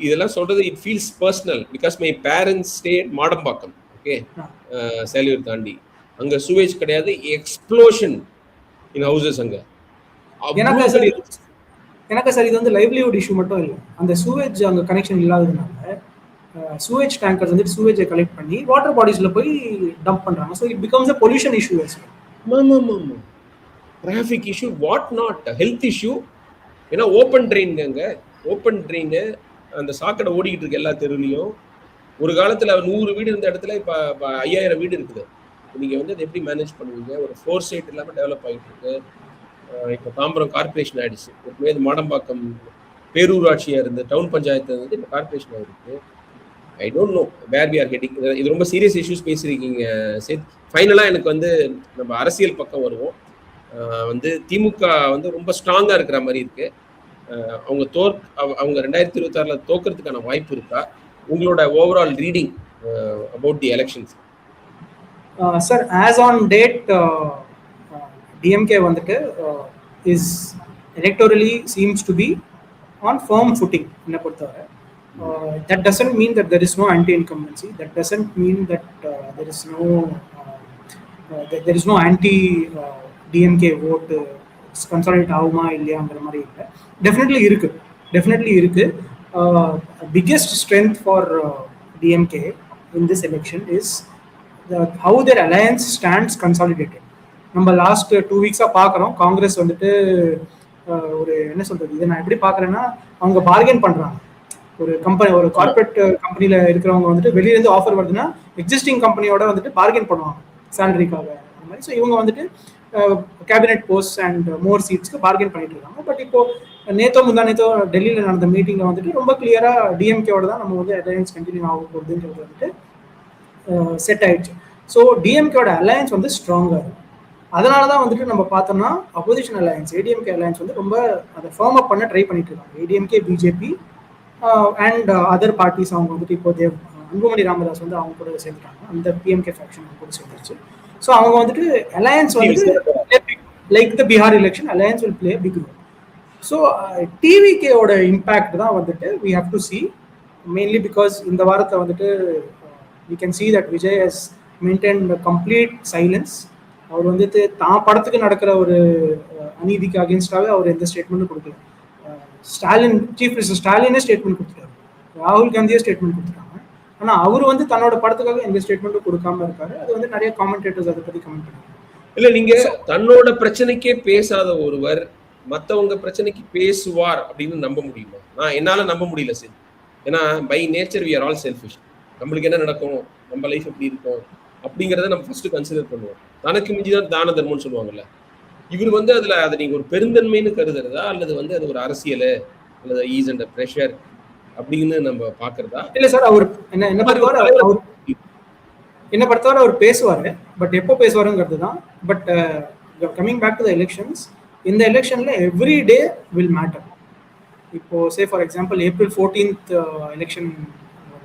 இதெல்லாம் சொல்றது it feels personal because my parents stay Madambakkam. Okay, Selaiyur தாண்டி அங்க சூவேஜ் கிடையாது. எக்ஸ்ப்ளோஷன் இன் ஹவுசஸ் அங்க. எனக்கு சார் இது வந்து லைவ்லிஹுட் இஷ்யூ மட்டும் இல்லை. அந்த சூவேஜ் அங்கே கனெக்ஷன் இல்லாததுனால சூவேஜ் டேங்கர்ஸ் வந்துட்டு சூவேஜை கலெக்ட் பண்ணி வாட்டர் பாடிஸ்ல போய் டம்ப் பண்றாங்க. So it becomes a pollution issue. Traffic issue, what not, health issue. ஏன்னா ஓப்பன் ட்ரெயின் அந்த சாக்கடை ஓடிக்கிட்டு இருக்கு எல்லா தெருவிலையும். ஒரு காலத்துல 100 வீடு இருந்த இடத்துல இப்ப 5000 வீடு இருக்குது. நீங்க வந்து அதை எப்படி மேனேஜ் பண்ணுவீங்க? ஒரு ஃபோர் சைட் இல்லாம டெவலப் ஆகிட்டு இருக்கு. இப்போ தாம்பரம் கார்பரேஷன் ஆயிடுச்சு. எப்பவுமே இது மாடம்பாக்கம் பேரூராட்சியா இருந்து டவுன் பஞ்சாயத்து வந்து இப்போ கார்பரேஷன் ஆயிருக்கு. I don't know where we are heading. இது ரொம்ப சீரியஸ் இஷ்யூஸ் பேசியிருக்கீங்க சேத். ஃபைனலாக எனக்கு வந்து நம்ம அரசியல் பக்கம் வருவோம். வந்து திமுக வந்து ரொம்ப ஸ்ட்ராங்காக இருக்கிற மாதிரி இருக்கு. அவங்க அவங்க 2026 தோக்கிறதுக்கான வாய்ப்பு இருக்கா? உங்களோட overall reading about the elections. Sir, as on date DMK வந்துட்டு is electorally seems to be on firm footing என்னை பொறுத்தவரை. That doesn't mean that there is no anti-incumbency. That doesn't mean that there is no anti-DMK vote consolidate ஆகுமா இல்லையாங்கிற மாதிரி இல்லை. Definitely இருக்கு. Biggest strength for DMK in this election is how their alliance stands consolidated. நம்ம last 2 வீக்ஸாக பார்க்குறோம். காங்கிரஸ் வந்துட்டு ஒரு என்ன சொல்றது, இதை நான் எப்படி பார்க்குறேன்னா, அவங்க பார்கெயின் பண்ணுறாங்க. ஒரு கார்பரேட் கம்பெனியில் இருக்கிறவங்க வந்துட்டு வெளியிலேருந்து ஆஃபர் வருதுன்னா எக்ஸிஸ்டிங் கம்பெனியோட வந்துட்டு பார்கெயின் பண்ணுவாங்க சேலரிக்காக அந்த மாதிரி. ஸோ இவங்க வந்துட்டு கேபினெட் போஸ்ட் அண்ட் மோர் சீட்ஸ்க்கு பார்கெயின் பண்ணிட்டு இருக்காங்க. பட் இப்போ முந்தானேத்தோ டெல்லியில் நடந்த மீட்டிங்கில் வந்துட்டு ரொம்ப கிளியராக டிஎம்கேவோட தான் நம்ம வந்து அலையன்ஸ் கண்டினியூ ஆக போகுதுன்றது வந்துட்டு செட் ஆயிடுச்சு. ஸோ டிஎம்கேவோட அலையன்ஸ் வந்து ஸ்ட்ராங்காக இருக்கும். அதனால தான் வந்துட்டு நம்ம பார்த்தோம்னா அப்போசிஷன் அலையன்ஸ் ஏடிஎம்கே அலையன்ஸ் வந்து ரொம்ப அதை ஃபார்ம் அப் பண்ண ட்ரை பண்ணிட்டு இருக்காங்க. ADMK, BJP and other parties. அவங்க வந்துட்டு இப்போ அன்புமணி ராமதாஸ் வந்து அவங்க கூட சேர்ந்துட்டாங்க. அந்த பிஎம்கே ஃபேக்ஷன் அவங்க கூட சேர்ந்துருச்சு. ஸோ அவங்க வந்துட்டு அலையன்ஸ் வந்து like the Bihar election alliance will play big role. So டிவிகேவோட இம்பேக்ட் தான் வந்துட்டு we have to see mainly because இந்த வாரத்தை வந்துட்டு we can see that Vijay has maintain complete silence. அவர் வந்துட்டு தான் படத்துக்கு நடக்கிற ஒரு அநீதிக்கு அகேன்ஸ்டாகவே அவர் எந்த ஸ்டேட்மெண்ட்டும் கொடுக்கல. ஸ்டாலின், சீஃப் மினிஸ்டர் ஸ்டாலினே ஸ்டேட்மெண்ட் கொடுத்துட்டாரு, ராகுல் காந்தியே ஸ்டேட்மெண்ட் கொடுத்துட்டாங்க. ஆனால் அவர் வந்து தன்னோட படத்துக்காக எந்த ஸ்டேட்மெண்ட்டும் கொடுக்காம இருக்காரு. அது வந்து நிறைய காமெண்டேட்டர்ஸ் அதை பற்றி கமெண்ட் பண்ணுறாங்க. இல்லை, நீங்க தன்னோட பிரச்சனைக்கே பேசாத ஒருவர் மற்றவங்க பிரச்சனைக்கு பேசுவார் அப்படின்னு நம்ப முடியுமா? என்னால நம்ப முடியல சார். ஏன்னா by nature we are all selfish. நம்மளுக்கு என்ன நடக்கும், நம்ம லைஃப் எப்படி இருக்கும் அப்படிங்கிறத நம்ம ஃபர்ஸ்ட் கன்சிடர் பண்ணுவோம். தனக்கு மிஞ்சிதான் தான தர்மம்னு சொல்லுவாங்கல்ல. இவர் வந்து அதுல அதை நீங்க ஒரு பெருந்தன்மைன்னு கருதுறதா அல்லது வந்து அது ஒரு அரசியல் அல்லது ஈஸ் அண்ட் பிரஷர் அப்படின்னு நம்ம பாக்குறதா? இல்ல சார், அவர் என்ன பொறுத்தவரை அவர் பேசுவாரு. பட் எப்போ பேசுவாருங்கிறது தான். But coming back to the elections, இந்த எலெக்ஷன்ல எவ்ரி டே வில் மேட்டர். இப்போ say for example April 14th election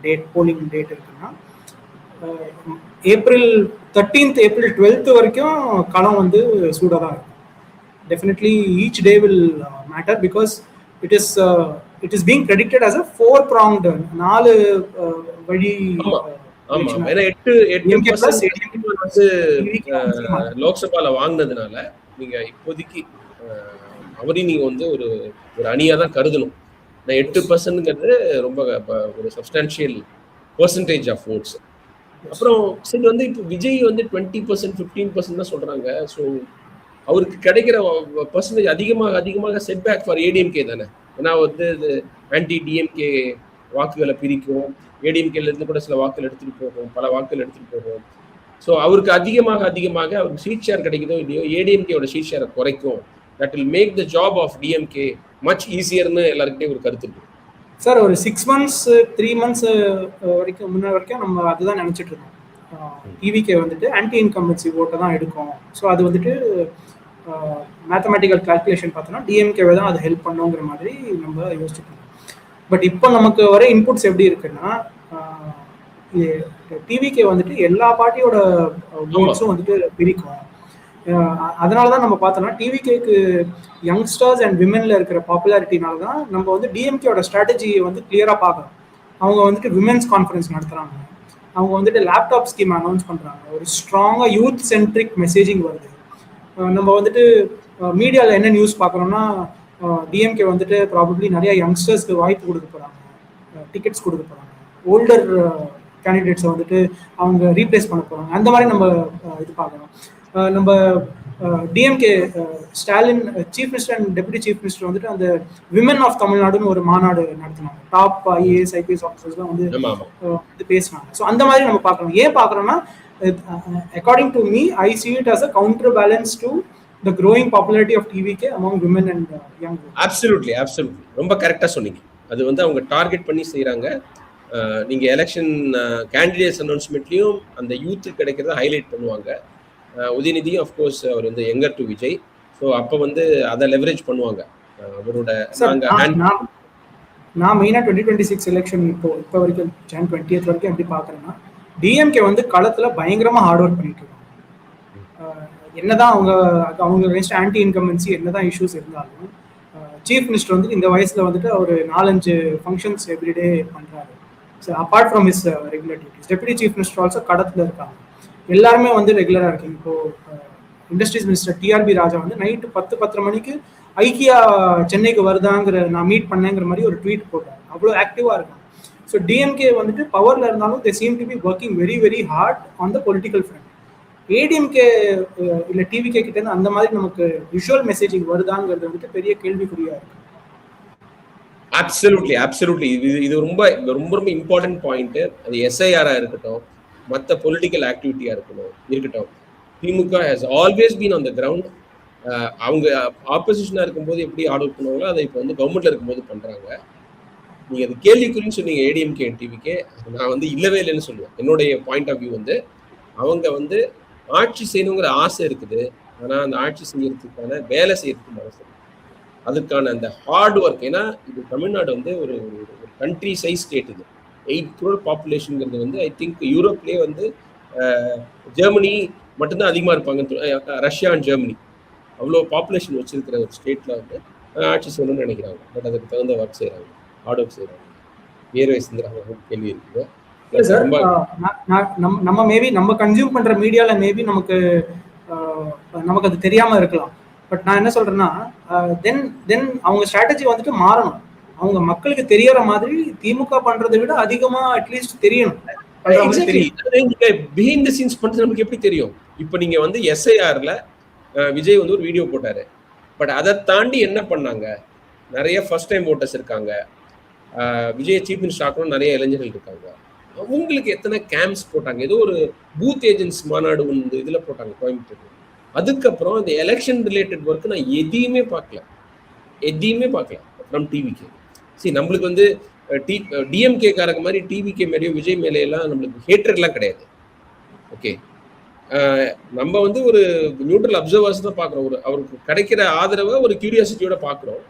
date, polling date இருக்குன்னா April 13th, April 12th வரைக்கும் களம் வந்து சூடாக தான் இருக்கும். Definitely each day will matter because it is being predicted as a 4-pronged 4 வழி. லோக்சபால வாங்கினதுனால நீங்க இப்போதைக்கு அவரையும் நீங்க வந்து ஒரு அணியா தான் கருதணும். 8%ங்கிறது ரொம்ப ஒரு சப்ஸ்டான்ஷியல் பெர்சன்டேஜ் ஆஃப் ஓட்ஸ். அப்புறம் சரி வந்து இப்போ விஜய் வந்து 20%, 15% தான் சொல்றாங்க. ஸோ அவருக்கு கிடைக்கிற பர்சன்டேஜ் அதிகமாக செட்பேக் ஃபார் ஏடிஎம்கே தானே. ஏன்னா வந்து இது ஆன்டி டிஎம்கே வாக்குகளை பிரிக்கும், ஏடிஎம்கேல இருந்து கூட சில வாக்குகள் எடுத்துட்டு போகும், பல வாக்குகள் எடுத்துட்டு போகும். ஸோ அவருக்கு அதிகமாக அவருக்கு சீட் ஷேர் கிடைக்குதோ இல்லையோ ஏடிஎம்கேயோட சீட் ஷேரை குறைக்கும். That will make the job of DMK much ஈஸியர்னு எல்லாருக்கிட்டையும் ஒரு கருத்து இருக்கு. சார், ஒரு 6 months 3 months வரைக்கும் முன்ன வரைக்கும் நம்ம அதுதான் நினைச்சிட்டு இருக்கோம். டிவிகே வந்துட்டு ஆன்டி இன்கம்பன்சி ஓட்டை தான் எடுக்கும். ஸோ அது வந்துட்டு மேத்தமெட்டிக்கல் கால்குலேஷன் பார்த்தோம்னா டிஎம்கேவை தான் அது ஹெல்ப் பண்ணுங்கிற மாதிரி நம்ம யோசிச்சுட்டு இருக்கோம். பட் இப்போ நமக்கு வர இன்புட்ஸ் எப்படி இருக்குன்னா, டிவிகே வந்துட்டு எல்லா பார்ட்டியோட ஓட்ஸும் வந்துட்டு பிரிக்கும். அதனால தான் நம்ம பார்த்தோம்னா டிவிகேக்கு யங்ஸ்டர்ஸ் அண்ட் விமென்ல இருக்கிற பாப்புலாரிட்டினால தான் நம்ம வந்து டிஎம்கேயோட ஸ்ட்ராட்டஜியை வந்து கிளியராக பார்க்கணும். அவங்க வந்துட்டு விமென்ஸ் கான்ஃபரன்ஸ் நடத்துகிறாங்க, அவங்க வந்துட்டு லேப்டாப் ஸ்கீம் அனௌன்ஸ் பண்ணுறாங்க, ஒரு ஸ்ட்ராங்காக யூத் சென்ட்ரிக் மெசேஜிங் வருது. நம்ம வந்துட்டு மீடியாவில் என்ன நியூஸ் பார்க்குறோம்னா, டிஎம்கே வந்துட்டு ப்ராபப்ளி நிறைய யங்ஸ்டர்ஸ்க்கு வாய்ப்பு கொடுக்க போகிறாங்க, டிக்கெட்ஸ் கொடுக்க போகிறாங்க, ஓல்டர் கேண்டிடேட்ஸை வந்துட்டு அவங்க ரீப்ளேஸ் பண்ண போகிறாங்க. அந்த மாதிரி நம்ம இது பார்க்குறோம். நம்ம DMK Stalin chief minister and deputy chief minister வந்துட்டு அந்த விமன் ஆஃப் தமிழ்நாடுன்னு ஒரு மாநாடு நடத்தினாங்க. டாப் ஐஏஎஸ் ஐபிஎஸ் ஆஃபீஸர்ஸ்லாம் வந்து பேசினாங்க. ஸோ அந்த மாதிரி நம்ம பார்க்கணும். ஏன் பார்க்குறோம்னா, according to me, I see it as a counterbalance to the growing popularity of TVK among women and young women. Absolutely. ரொம்ப கரெக்டாக சொன்னீங்க. அது வந்து அவங்க டார்கெட் பண்ணி செய்கிறாங்க. நீங்கள் எலெக்ஷன் கேண்டிடேட்ஸ் அனௌன்ஸ்மெண்ட்லேயும் அந்த யூத்து கிடைக்கிறத ஹைலைட் பண்ணுவாங்க. உதயநிதியும் அஃப்கோர்ஸ் அவர் வந்து எங்கர் டு விஜய். ஸோ அப்போ வந்து அதை லெவரேஜ் பண்ணுவாங்க அவரோட. நான் மெயினாக 2026 எலெக்ஷன் இப்போ வரைக்கும் Jan 20th வரைக்கும் எப்படி பார்க்குறேன்னா, டிஎம்கே வந்து களத்தில் பயங்கரமாக ஹார்ட் ஒர்க் பண்ணிட்டு இருக்காங்க. என்னதான் அவங்க நெக்ஸ்ட் ஆன்டி இன்கம்பன்சி என்னதான் இஷ்யூஸ் இருந்தாலும், சீஃப் மினிஸ்டர் வந்து இந்த வயசில் வந்துட்டு ஒரு 4-5 ஃபங்க்ஷன்ஸ் எவ்ரிடே பண்ணுறாரு. So apart from his regular duties, deputy chief minister also கடத்தில் இருக்காங்க. எல்லாருமே வந்து ரெகுலராக இருக்கீங்க. இப்போ இண்டஸ்ட்ரீஸ் மினிஸ்டர் டிஆர்பி ராஜா வந்து நைட்டு 10-10:30 மணிக்கு ஐக்கியா சென்னைக்கு வருதாங்கிற நான் மீட் பண்ணேங்கிற மாதிரி ஒரு ட்வீட் போட்டார். அவ்வளோ ஆக்டிவாக இருக்காங்க. ஸோ டிஎம்கே வந்துட்டு பவரில் இருந்தாலும் they seem to be working very very hard on the political front. ADMK இல்லை டிவிகே கிட்டேருந்து அந்த மாதிரி நமக்கு விஷுவல் மெசேஜிங் வருதாங்கிறது வந்துட்டு பெரிய கேள்விக்குறியாக இருக்கு. அப்சல்யூட்லி இது ரொம்ப ரொம்ப ரொம்ப இம்பார்ட்டன்ட் பாயிண்ட். அது எஸ்ஐஆராக இருக்கட்டும், மற்ற பொலிட்டிக்கல் ஆக்டிவிட்டியாக இருக்கட்டும், திமுக has always been on the ground. அவங்க ஆப்போசிஷனாக இருக்கும்போது எப்படி ஆர்டர் பண்ணுவாங்களோ அதை இப்போ வந்து கவர்மெண்ட்ல இருக்கும்போது பண்ணுறாங்க. நீங்கள் அது கேள்விக்குறின்னு சொன்னீங்க ஏடிஎம்கே டிவிக்கே, நான் வந்து இல்லவே இல்லைன்னு சொல்லுவேன். என்னுடைய பாயிண்ட் ஆஃப் வியூ வந்து அவங்க வந்து ஆட்சி செய்யணுங்கிற ஆசை இருக்குது. ஆனால் அந்த ஆட்சி செய்யறதுக்கான வேலை செய்யறதுக்கு மனசு, அதுக்கான அந்த ஹார்ட் ஒர்க். ஏன்னா இது தமிழ்நாடு வந்து ஒரு கண்ட்ரி சைஸ் ஸ்டேட். இது 8 crore பாப்புலேஷனுங்கிறது வந்து ஐ திங்க் யூரோப்லேயே வந்து ஜெர்மனி மட்டும்தான் அதிகமாக இருப்பாங்க. ரஷ்யா அண்ட் ஜெர்மனி அவ்வளோ பாப்புலேஷன் வச்சிருக்கிற ஒரு ஸ்டேட்டில் வந்து ஆட்சி செய்யணும்னு நினைக்கிறாங்க. பட் அதுக்கு தகுந்த ஒர்க் செய்கிறாங்க, ஹார்ட் ஒர்க் செய்கிறாங்க, வேர்வை சிந்துறாங்க. கேள்வி இருக்குது. நம்ம மேபி நம்ம கன்சியூம் பண்ற மீடியால மேபி நமக்கு அது தெரியாம இருக்கலாம். பட் நான் என்ன சொல்றேன்னா, தென் அவங்க ஸ்ட்ராட்டஜி வந்துட்டு மாறணும். அவங்க மக்களுக்கு தெரியற மாதிரி திமுக பண்றதை விட அதிகமா அட்லீஸ்ட் தெரியணும். பிஹைண்ட் தி சீன்ஸ் பண்றது நமக்கு எப்படி தெரியும்? இப்போ நீங்க வந்து எஸ்ஐஆர்ல விஜய் வந்து ஒரு வீடியோ போட்டாரு. பட் அதை தாண்டி என்ன பண்ணாங்க? நிறைய ஃபர்ஸ்ட் டைம் ஓட்டர்ஸ் இருக்காங்க. விஜய் சீஃப் மினிஸ்டர் ஆக்கணும் நிறைய இளைஞர்கள் இருக்காங்க. அவங்களுக்கு எத்தனை கேம்ப்ஸ் போட்டாங்க? ஏதோ ஒரு பூத் ஏஜென்ட்ஸ் மாநாடு வந்து இதுல போட்டாங்க கோயம்புத்தூர். அதுக்கப்புறம் இந்த எலெக்ஷன் ரிலேட்டட் ஒர்க் நான் எதையுமே பார்க்கல ஃப்ரம் டிவிகே. சரி, நம்மளுக்கு வந்து டிஎம்கே காரங்க மாதிரி டிவிகே மேலேயோ விஜய் மேலேயெல்லாம் நம்மளுக்கு ஹேட்ரட்லாம் கிடையாது. ஓகே, நம்ம வந்து ஒரு நியூட்ரல் அப்சர்வர்ஸ் தான் பார்க்குறோம். அவருக்கு கிடைக்கிற ஆதரவை ஒரு கியூரியாசிட்டியோட பார்க்குறோம்.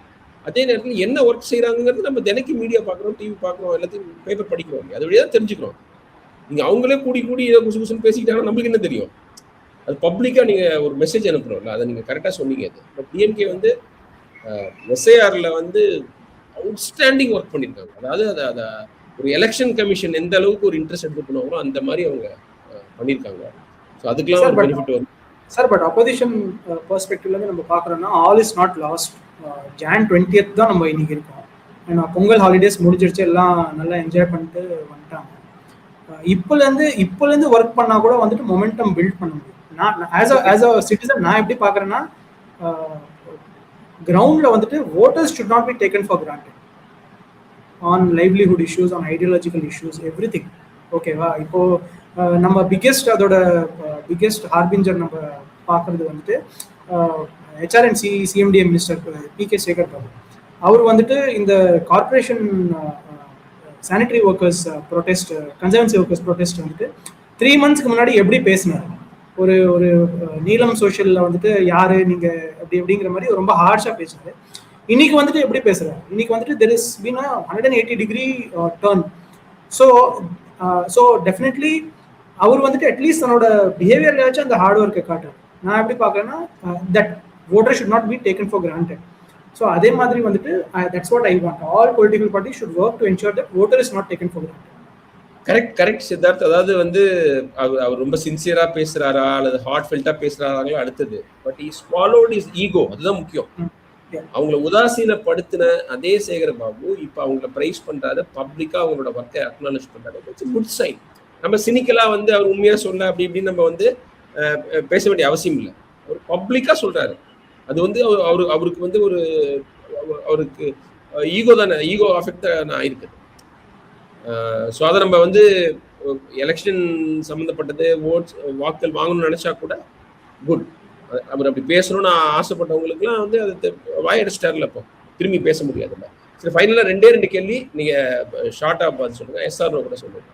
அதே நேரத்தில் என்ன ஒர்க் செய்கிறாங்கிறது நம்ம தினைக்கு மீடியா பார்க்குறோம், டிவி பார்க்குறோம், எல்லாத்தையும் பேப்பர் படிக்கிறோம். அது வழியாக தான் தெரிஞ்சுக்கிறோம். நீங்கள் அவங்களே கூடி ஏதோ குசுன்னு பேசிக்கிட்டாங்கன்னா நம்மளுக்கு என்ன தெரியும்? அது பப்ளிக்காக நீங்கள் ஒரு மெசேஜ் அனுப்புகிறோம்ல, அதை நீங்கள் கரெக்டாக சொன்னீங்க. அது பட் டிஎம்கே வந்து எஸ்ஐஆரில் வந்து அவுட்ஸ்டாண்டிங் ஒர்க் பண்ணியிருக்காங்க. அதாவது அதை ஒரு எலெக்ஷன் கமிஷன் எந்த அளவுக்கு ஒரு இன்ட்ரெஸ்ட் எடுத்து பண்ணுவாங்களோ அந்த மாதிரி அவங்க பண்ணியிருக்காங்க. ஸோ அதுக்கெல்லாம் ஒரு பெனிஃபிட் வரும் சார். பட் அப்போசிஷன் பெர்ஸ்பெக்டிவ்லேருந்து நம்ம பார்க்குறோன்னா all is not lost. Jan 20th தான் நம்ம இன்னைக்கு இருக்கோம். ஏன்னா பொங்கல் ஹாலிடேஸ் முடிஞ்சிருச்சு, எல்லாம் நல்லா என்ஜாய் பண்ணிட்டு வந்துட்டாங்க. இப்போலேருந்து ஒர்க் பண்ணால் கூட வந்துட்டு மொமெண்டம் பில்ட் பண்ண முடியும். நான் ஆஸ் அ சிட்டிசன் நான் எப்படி பார்க்குறேன்னா, கிரவுண்டில் வந்துட்டு voters should not be taken for granted on livelihood issues, on ideological issues, everything. ஓகேவா? இப்போ நம்ம அதோட பிக்கெஸ்ட் ஹார்பிஞ்சர் நம்ம பார்க்குறது வந்துட்டு HRNC CMDM minister P K. Sekar Babu. அவர் வந்துட்டு இந்த corporation sanitary workers protest, conservancy workers protest வந்துட்டு 3 monthsக்கு முன்னாடி எப்படி பேசினார்? ஒரு நீலம் சோஷியலில் வந்துட்டு யாரு நீங்க அப்படிங்கிற மாதிரி ரொம்ப ஹார்ஷாக பேசுறாரு. இன்னைக்கு வந்துட்டு எப்படி பேசுறாரு? இன்னைக்கு வந்துட்டு there is been a 180-degree turn. So definitely அவர் வந்துட்டு அட்லீஸ்ட் தன்னோட பிஹேவியர்லாச்சும் அந்த ஹார்ட் ஒர்க்கை காட்டுறாரு. நான் எப்படி பார்க்குறேன்னா, that voter should not be taken for granted. So அதே மாதிரி வந்துட்டு that's what I want. All political parties should work to ensure that voter is not taken for granted. Correct Siddharth. அதாவது வந்து அவர் ரொம்ப சின்சியரா பேசுறாரா அல்லது ஹார்ட் ஃபெல்ட்டா பேசுறாங்களோ அடுத்தது. But he swallowed his ego. அதுதான் முக்கியம். அவங்கள உதாசீனப்படுத்தின அதே சேகர் பாபு இப்ப அவங்கள பிரைஸ் பண்றாரு, பப்ளிக்கா அவங்களோட ஒர்க்கை அக்னாலேஜ் பண்றாரு. It's good sign. நம்ம சினிக்கலா வந்து அவர் உண்மையா சொன்ன அப்படி இப்படின்னு நம்ம வந்து பேச வேண்டிய அவசியம் இல்லை. அவர் பப்ளிக்கா சொல்றாரு. அது வந்து அவருக்கு வந்து ஒரு அவருக்கு ஈகோ தானே, ஈகோ அஃபெக்ட் ஆயிருக்கு. ஸோ அதை நம்ம வந்து எலெக்ஷன் சம்மந்தப்பட்டது ஓட்ஸ் வாக்கள் வாங்கணும்னு நினைச்சா கூட குட். அவர் அப்படி பேசணும்னு ஆசைப்பட்டவங்களுக்குலாம் வந்து அது வாயடிச்சிட்டார்ல, இப்போ திரும்பி பேச முடியாதுல்ல. சரி, ஃபைனலாக 2 கேள்வி நீங்கள் ஷார்ட்டாக பார்த்து சொல்லுங்க, எஸ்ஆர்ஓ கூட சொல்லுங்க.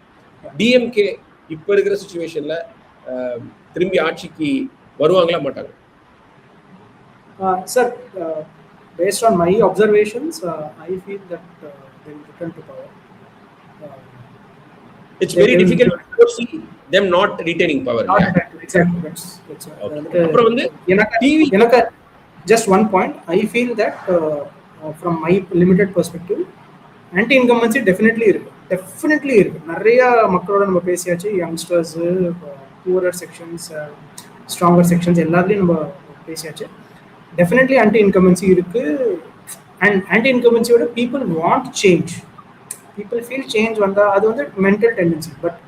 டிஎம்கே இப்போ இருக்கிற சுச்சுவேஷன்ல திரும்பி ஆட்சிக்கு வருவாங்களா மாட்டாங்க? Sir, based on my observations, I feel that they will return to power. It's very difficult to foresee them not retaining power. Exactly. That's okay. அப்புறம் வந்து எனக்கு just one point. I feel that from my limited perspective, anti incumbency definitely இருக்கு. நிறைய மக்களோட நம்ம பேசியாச்சு, youngsters, poorer sections, stronger sections எல்லாத்துலயும் நம்ம பேசியாச்சு. டெஃபினெட்லி ஆன்டி இன்கம்பன்சி இருக்கு. அண்ட் ஆன்டி இன்கம்பன்சியோட people want change, people feel change வந்தா அது வந்து mental tendency. But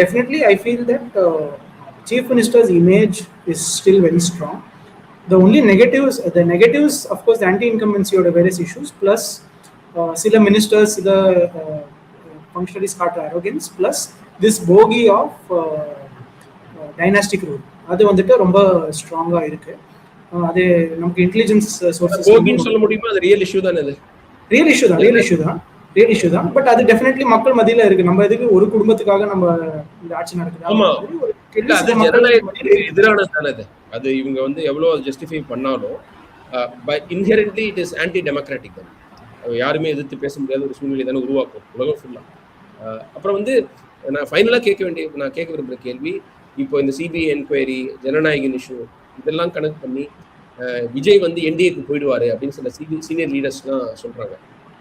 definitely I feel that chief minister's image is still very strong. The only negatives of course the anti-incumbency various issues, plus sila ministers, the functionaries காட்டுற arrogance, plus this bogey of dynastic rule, அது வந்துட்டு ரொம்ப ஸ்ட்ராங்கா இருக்கு. அது நமக்கு intelligence sources போகின்னு சொல்ல முடியுமா? அது ரியல் இஷ்யூ தானே? அது ரியல் இஷ்யூ தான். பட் அது டெஃபினெட்லி மக்கள் மத்தியில இருக்கு. நம்ம எதுக்கு ஒரு குடும்பத்துக்காக நம்ம இந்த ஆட்சி நடக்குது? ஆமா, ஜனநாயகத்துக்கு எதிரானது தானே அது. அது இவங்க வந்து எவ்வளவு ஜஸ்டிஃபை பண்ணாலும் இன்ஹெரன்ட்லி இட் இஸ் ஆன்டி டெமோக்ராட்டிக். யாருமே எதிர்த்து பேச முடியாத ஒரு சூழ்நிலை தானே உருவாக்கும் உலகம் ஃபுல்லா. அப்புறம் வந்து நான் ஃபைனலாக கேட்க விரும்புகிற கேள்வி, இப்போ இந்த சிபிஐ என்கொயரி, ஜனநாயகன் இஷ்யூ, இதெல்லாம் கனெக்ட் பண்ணி விஜய் வந்து என்டிஏக்கு போயிடுவாரு அப்படின்னு சில சீனியர் லீடர்ஸ்லாம் சொல்றாங்க,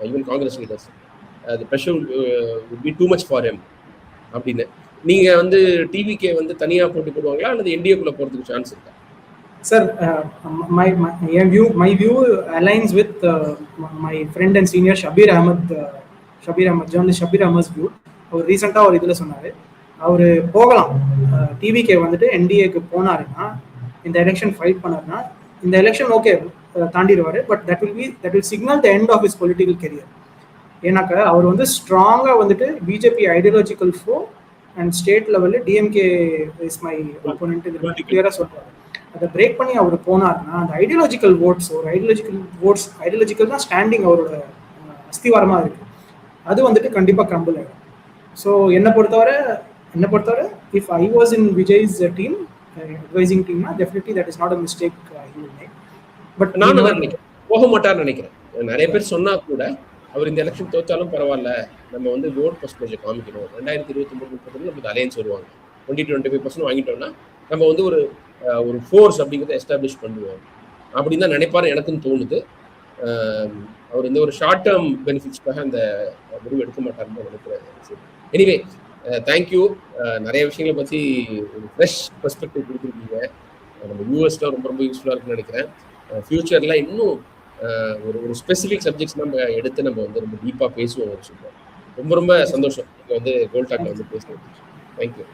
ஈவன் காங்கிரஸ் லீடர்ஸ். அது pressure would be too much for him அப்படின்னு. நீங்க வந்து டிவிகே வந்து தனியா போட்டி போடுவாங்களா அல்லது என்டிஏக்குள்ள போறதுக்கு சான்ஸ் இருக்கா? Sir, my view aligns with my friend and senior Shabir Ahmed, journalist Shabir Ahmed's view. அவர் ரீசெண்டா ஒரு இதுல சொன்னாரு, அவரு போகலாம், டிவிகே வந்துட்டு என்டிஏக்கு போனாருன்னா, இந்த எலெக்ஷன் ஃபைட் பண்ணாருன்னா, இந்த எலெக்ஷன் ஓகே தாண்டிடுவாரு. But that will signal the end of his political career. ஏன்னாக்கா அவர் வந்து ஸ்ட்ராங்கா வந்துட்டு BJP ideological foe and state லெவலில் டிஎம்கே இஸ் மை அப்போனன்ட் கிளியரா சொல்றாரு. அதை பிரேக் பண்ணி அவர் போனார்னா அந்த ஐடியாலஜிக்கல் தான் ஸ்டாண்டிங் அவரோட அஸ்திவாரமா இருக்கு. அது வந்துட்டு கண்டிப்பா கிரம்பிள் ஆகும். ஸோ என்னை பொறுத்தவரை if I was in Vijay's team, advising team, definitely that is not a mistake he will make. But நான் போக மாட்டார்னு நினைக்கிறேன். நிறைய பேர் சொன்னா கூட அவர் இந்த எலெக்ஷன் தோச்சாலும் பரவாயில்ல, நம்ம வந்து ஓட் பர்சன்டேஜ் காமிக்கணும், 2023 நமக்கு அலையன்ஸ் வருவாங்க, 20-25% வாங்கிட்டோம்னா நம்ம வந்து ஒரு ஃபோர்ஸ் அப்படிங்கிறத எஸ்டாப்ளிஷ் பண்ணுவோம் அப்படின்னு தான் நினைப்பாரு. எனக்குன்னு தோணுது. அவர் இந்த ஒரு ஷார்ட் டேர்ம் பெனிஃபிட்ஸ்க்காக அந்த முடிவு எடுக்க மாட்டாருன்னு நினைக்கிறேன். Anyway, thank you. நிறைய விஷயங்களை பற்றி ஒரு ஃப்ரெஷ் பெர்ஸ்பெக்டிவ் கொடுத்துருக்கீங்க. நம்ம யூஎஸ்ல ரொம்ப யூஸ்ஃபுல்லாக இருக்குன்னு நினைக்கிறேன். ஃபியூச்சரில் இன்னும் ஒரு ஸ்பெசிஃபிக் சப்ஜெக்ட்ஸ் நம்ம எடுத்து நம்ம வந்து ரொம்ப டீப்பாக பேசுவோம். சொல்லுவோம். ரொம்ப சந்தோஷம் நீங்கள் வந்து கோல்ட் டாக்ல வந்து பேசுவோம். தேங்க்யூ.